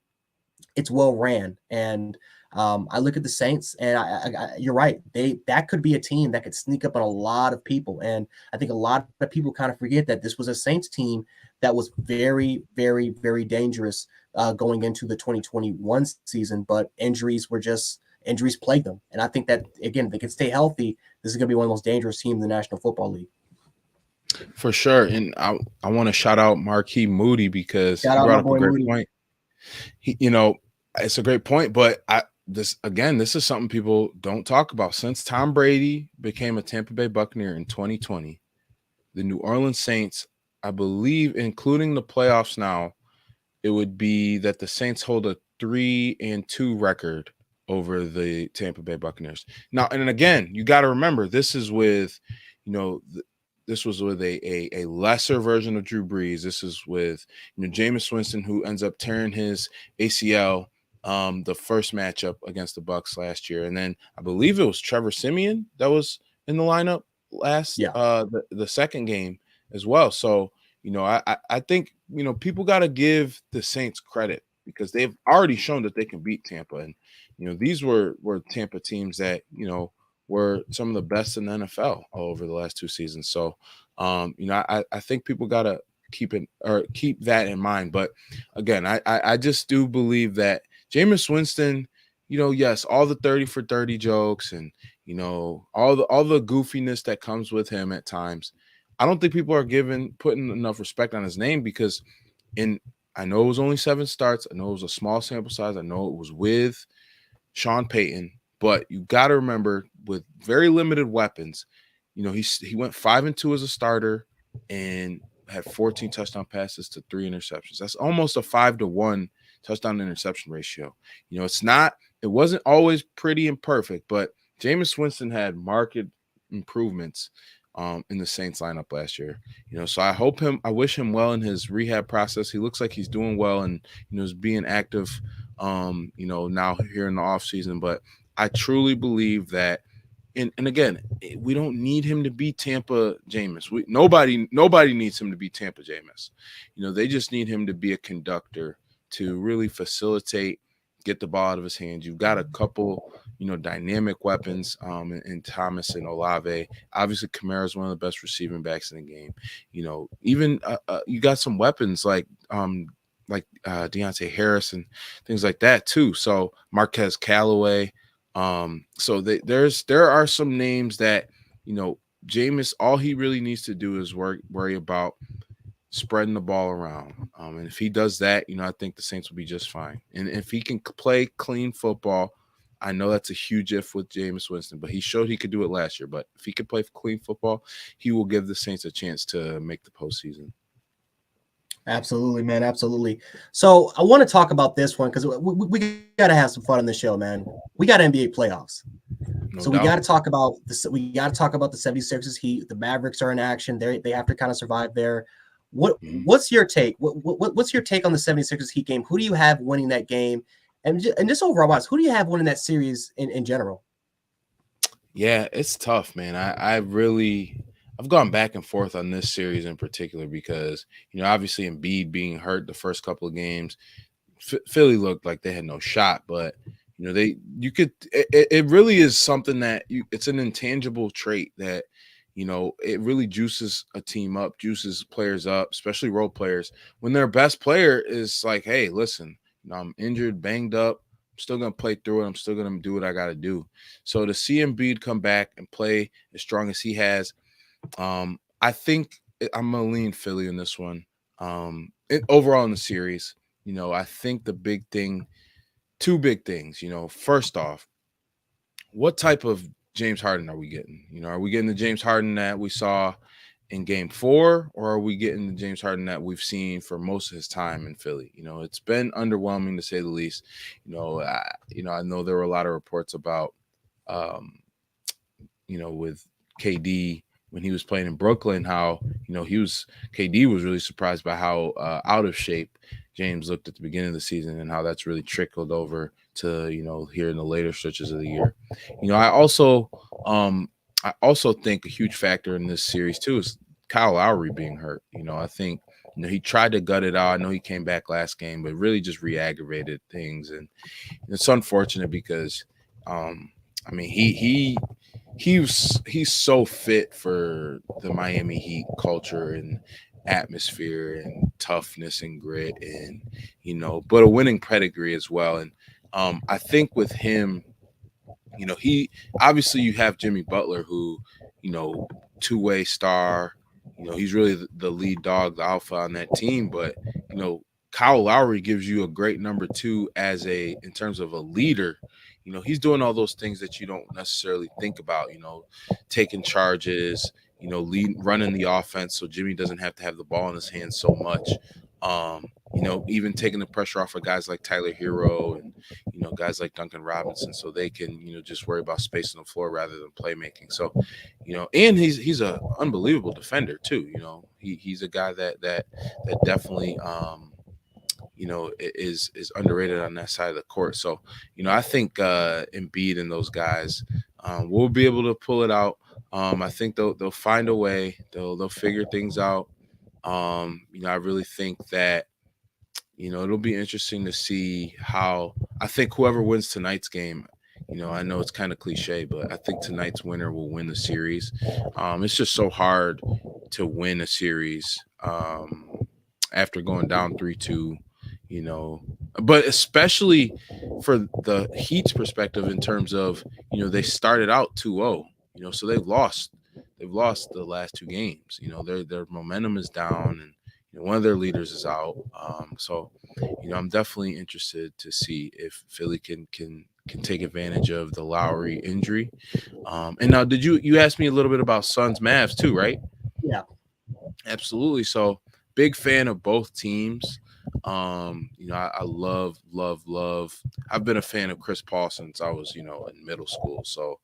ran. And I look at the Saints, and you're right, that could be a team that could sneak up on a lot of people. And I think a lot of people kind of forget that this was a Saints team that was very, very, very dangerous going into the 2021 season, but injuries plagued them. And I think that, again, if they can stay healthy, this is going to be one of the most dangerous teams in the National Football League. For sure. And I want to shout out Marquis Moody because he brought up a great point. It's a great point, but this is something people don't talk about. Since Tom Brady became a Tampa Bay Buccaneer in 2020, the New Orleans Saints, I believe, including the playoffs now, it would be that the Saints hold a 3-2 record over the Tampa Bay Buccaneers. Now, and again, you got to remember, this is with, this was with a lesser version of Drew Brees. This is with, Jameis Winston, who ends up tearing his ACL the first matchup against the Bucs last year. And then I believe it was Trevor Siemian that was in the lineup the second game as well. So, I think, people got to give the Saints credit because they've already shown that they can beat Tampa. And, these were Tampa teams that, were some of the best in the NFL over the last 2 seasons. So, I think people got to keep that in mind. But again, I just do believe that Jameis Winston, yes, all the 30 for 30 jokes and, all the goofiness that comes with him at times. I don't think people are putting enough respect on his name because I know it was only 7 starts. I know it was a small sample size. I know it was with Sean Payton, but you got to remember with very limited weapons, he went 5-2 as a starter and had 14 touchdown passes to 3 interceptions. That's almost a 5-to-1 touchdown interception ratio. It wasn't always pretty and perfect, but Jameis Winston had marked improvements in the Saints lineup last year. So I wish him well in his rehab process. He looks like he's doing well and, is being active, now here in the off season. But I truly believe that, and again, we don't need him to be Tampa Jameis. Nobody needs him to be Tampa Jameis. They just need him to be a conductor to really facilitate, get the ball out of his hands. You've got a couple, dynamic weapons in Thomas and Olave. Obviously, Kamara is one of the best receiving backs in the game. Even you got some weapons like Deontay Harris and things like that too. So Marquez Callaway. So there are some names that, Jameis, all he really needs to do is worry about spreading the ball around. And if he does that, I think the Saints will be just fine. And if he can play clean football, I know that's a huge if with Jameis Winston, but he showed he could do it last year. But if he can play clean football, he will give the Saints a chance to make the postseason. Absolutely, man. Absolutely. So I want to talk about this one because we got to have some fun on the show, man. We got NBA playoffs. No doubt. We got to talk about this. We got to talk about the 76ers Heat. The Mavericks are in action. They have to kind of survive there. What's your take? What's your take on the 76ers Heat game? Who do you have winning that game? And just overall, who do you have winning that series in general? Yeah, it's tough, man. I've gone back and forth on this series in particular because, obviously Embiid being hurt the first couple of games, Philly looked like they had no shot, but it really is something that it's an intangible trait that, it really juices a team up, juices players up, especially role players when their best player is like, hey, listen, I'm injured, banged up. I'm still going to play through it. I'm still going to do what I got to do. So to see Embiid come back and play as strong as he has, I think I'm going to lean Philly in this one. Overall in the series, I think two big things, first off, what type of James Harden are we getting? Are we getting the James Harden that we saw in Game 4, or are we getting the James Harden that we've seen for most of his time in Philly? It's been underwhelming to say the least. I know there were a lot of reports about, with KD when he was playing in Brooklyn, how KD was really surprised by how out of shape James looked at the beginning of the season and how that's really trickled over to, here in the later stretches of the year. I also think a huge factor in this series too is Kyle Lowry being hurt. I think he tried to gut it out. I know he came back last game, but really just re-aggravated things, and it's unfortunate because he's so fit for the Miami Heat culture and atmosphere and toughness and grit, and but a winning pedigree as well. And I think with him, he obviously, you have Jimmy Butler, who two-way star, he's really the lead dog, the alpha on that team. But Kyle Lowry gives you a great number two in terms of a leader. He's doing all those things that you don't necessarily think about, taking charges, running the offense so Jimmy doesn't have to have the ball in his hands so much. Even taking the pressure off of guys like Tyler Hero and, guys like Duncan Robinson, so they can, just worry about space on the floor rather than playmaking. So, and he's a unbelievable defender too. He's a guy that definitely, is underrated on that side of the court. So, I think Embiid and those guys will be able to pull it out. I think they'll find a way. They'll figure things out. I really think that it'll be interesting to see how. I think whoever wins tonight's game, I know it's kind of cliche, but I think tonight's winner will win the series. It's just so hard to win a series after going down 3-2. But especially for the Heat's perspective in terms of, they started out 2-0, so they've lost the last two games. Their momentum is down, and one of their leaders is out. So, I'm definitely interested to see if Philly can take advantage of the Lowry injury. And now, did you ask me a little bit about Suns Mavs too, right? Yeah, absolutely. So, big fan of both teams. I love. I've been a fan of Chris Paul since I was, in middle school. So,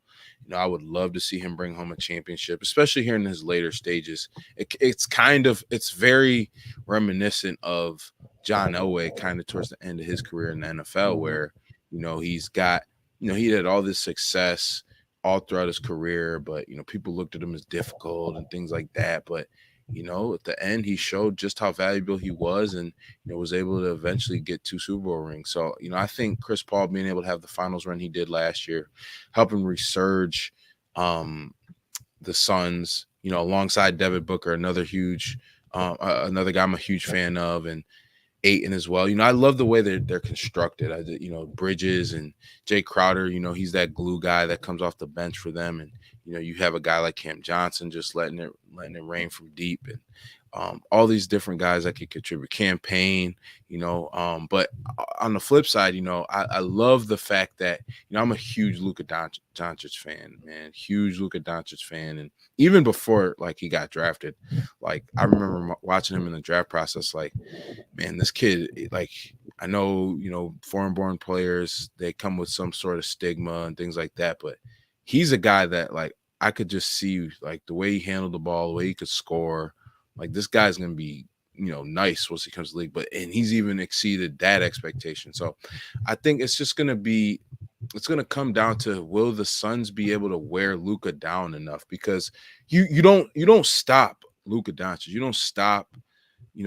I would love to see him bring home a championship, especially here in his later stages. It's very reminiscent of John Elway, kind of towards the end of his career in the NFL, where, he's got, he had all this success all throughout his career, but, people looked at him as difficult and things like that. But, at the end, he showed just how valuable he was, and, was able to eventually get 2 Super Bowl rings. So, I think Chris Paul being able to have the finals run he did last year, helping resurge the Suns, alongside Devin Booker, another huge, another guy I'm a huge fan of, and Ayton as well. I love the way they're constructed. Bridges and Jay Crowder, he's that glue guy that comes off the bench for them. And, you have a guy like Cam Johnson just letting it rain from deep, and all these different guys that could contribute. Campaign, but on the flip side, I love the fact that, I'm a huge Luka Doncic fan, man, huge Luka Doncic fan. And even before, he got drafted, I remember watching him in the draft process, man, this kid, I know, foreign-born players, they come with some sort of stigma and things like that, but he's a guy that, I could just see, the way he handled the ball, the way he could score. This guy's going to be, nice once he comes to the league. And he's even exceeded that expectation. So I think it's just going to come down to, will the Suns be able to wear Luka down enough? Because you don't stop Luka Doncic. You don't stop,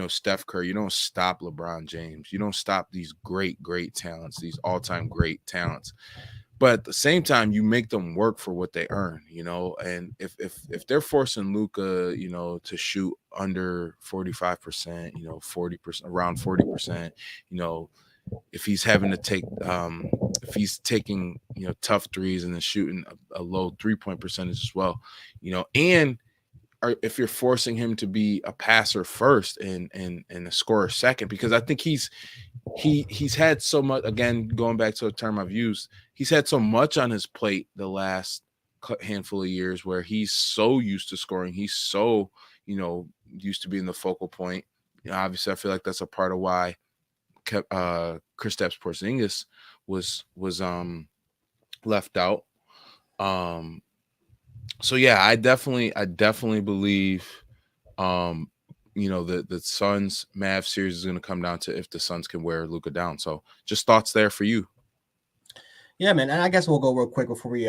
Steph Curry. You don't stop LeBron James. You don't stop these great talents, these all-time great talents. But at the same time, you make them work for what they earn, and if they're forcing Luka, to shoot under 45%, 40%, around 40%, if he's having to take, if he's taking, tough threes and then shooting a low 3-point percentage as well, and if you're forcing him to be a passer first and a scorer second, because I think he's had so much, again, going back to a term I've used, he's had so much on his plate the last handful of years where he's so used to scoring. He's so, used to being the focal point. Obviously I feel like that's a part of why Kristaps Porzingis was left out. So yeah, I definitely believe the Suns Mavs series is going to come down to if the Suns can wear Luka down. So just thoughts there for you. Yeah, man. And I guess we'll go real quick before we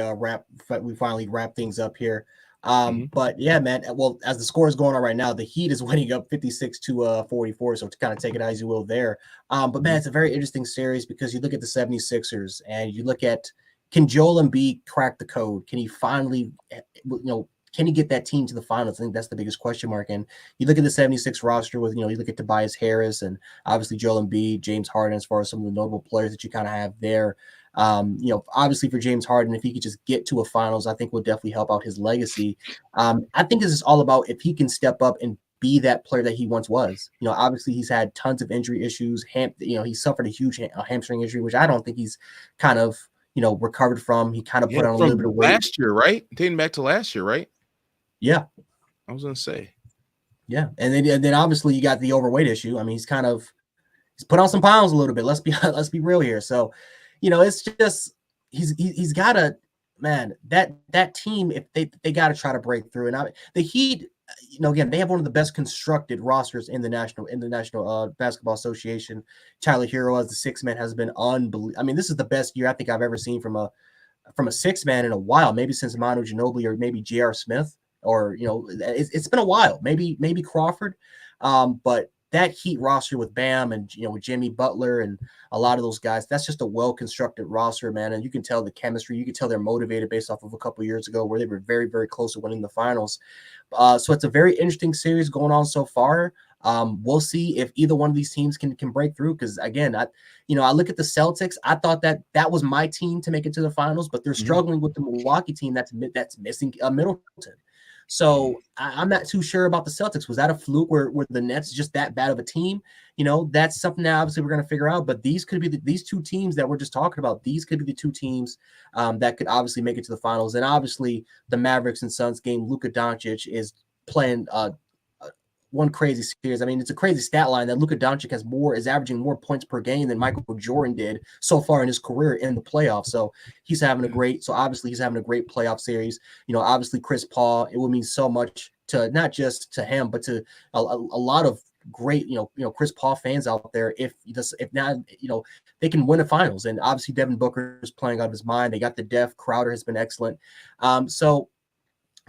finally wrap things up here. But yeah, man. Well, as the score is going on right now, the Heat is winning up 56-44. So to kind of take it as you will there. But man, it's a very interesting series because you look at the 76ers and you look at, can Joel Embiid crack the code? Can he finally, can he get that team to the finals? I think that's the biggest question mark. And you look at the 76 roster with, you look at Tobias Harris and obviously Joel Embiid, James Harden, as far as some of the notable players that you kind of have there. Obviously for James Harden, if he could just get to a finals, I think will definitely help out his legacy. I think this is all about if he can step up and be that player that he once was. Obviously he's had tons of injury issues. He suffered a huge hamstring injury, which I don't think he's kind of, recovered from. He kind of put on a little bit of weight. Last year, right? Dating back to last year, right? Yeah. I was going to say. Yeah. And then obviously you got the overweight issue. I mean, he's put on some pounds a little bit. Let's be real here. So, it's just he's got to, man, that team, if they got to try to break through. And the Heat, again, they have one of the best constructed rosters in the National Basketball Association. Tyler Hero as the sixth man has been unbelievable. I mean, this is the best year I think I've ever seen from a sixth man in a while, maybe since Manu Ginobili or maybe J.R. Smith, or it's been a while, maybe Crawford. But that Heat roster with Bam and with Jimmy Butler and a lot of those guys, that's just a well-constructed roster, man. And you can tell the chemistry. You can tell they're motivated based off of a couple of years ago where they were very, very close to winning the finals. So it's a very interesting series going on so far. We'll see if either one of these teams can break through. Because again, I look at the Celtics. I thought that was my team to make it to the finals, but they're struggling with the Milwaukee team that's missing Middleton. So I'm not too sure about the Celtics. Was that a fluke where the Nets just that bad of a team? That's something that obviously we're going to figure out. But these could be these two teams that we're just talking about. These could be the two teams that could obviously make it to the finals. And obviously the Mavericks and Suns game, Luka Doncic is playing one crazy series. I mean, it's a crazy stat line that Luka Doncic is averaging more points per game than Michael Jordan did so far in his career in the playoffs. So he's having a great playoff series. Obviously Chris Paul, it would mean so much to not just to him, but to a lot of great, Chris Paul fans out there. If not, they can win the finals. And obviously Devin Booker is playing out of his mind. They got the depth. Crowder has been excellent. So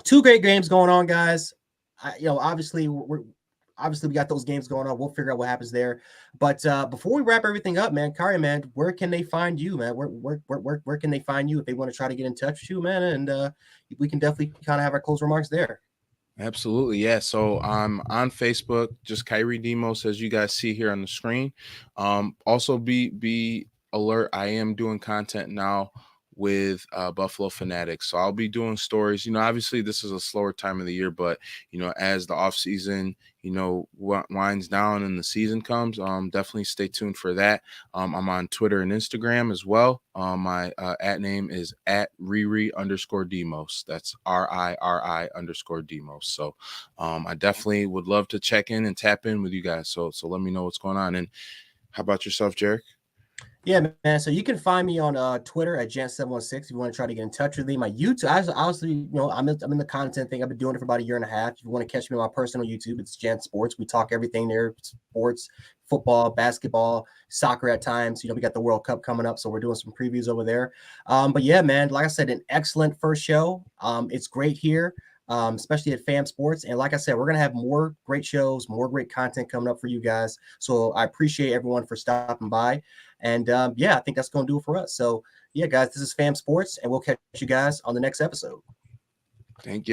two great games going on, guys. Obviously we got those games going on. We'll figure out what happens there. But before we wrap everything up, man, Khari, man, where can they find you, man? Where can they find you if they want to try to get in touch with you, man? And we can definitely kind of have our closing remarks there. Absolutely. Yeah. So I'm on Facebook, just Khari Demos, as you guys see here on the screen. Also be alert. I am doing content now with Buffalo Fanatics. So I'll be doing stories. Obviously this is a slower time of the year, but as the off season, winds down and the season comes, definitely stay tuned for that. I'm on Twitter and Instagram as well. My at name is @Riri_Demos. That's RIRI_Demos. So I definitely would love to check in and tap in with you guys. So let me know what's going on. And how about yourself, Jerick? Yeah, man. So you can find me on Twitter at Jan716 if you want to try to get in touch with me. My YouTube, obviously, I'm in the content thing. I've been doing it for about a year and a half. If you want to catch me on my personal YouTube, it's Jan Sports. We talk everything there: sports, football, basketball, soccer at times. We got the World Cup coming up, so we're doing some previews over there. But yeah, man, like I said, an excellent first show. It's great here. Especially at FAMBase Sports. And like I said, we're going to have more great shows, more great content coming up for you guys. So I appreciate everyone for stopping by. And yeah, I think that's going to do it for us. So yeah, guys, this is FAMBase Sports, and we'll catch you guys on the next episode. Thank you.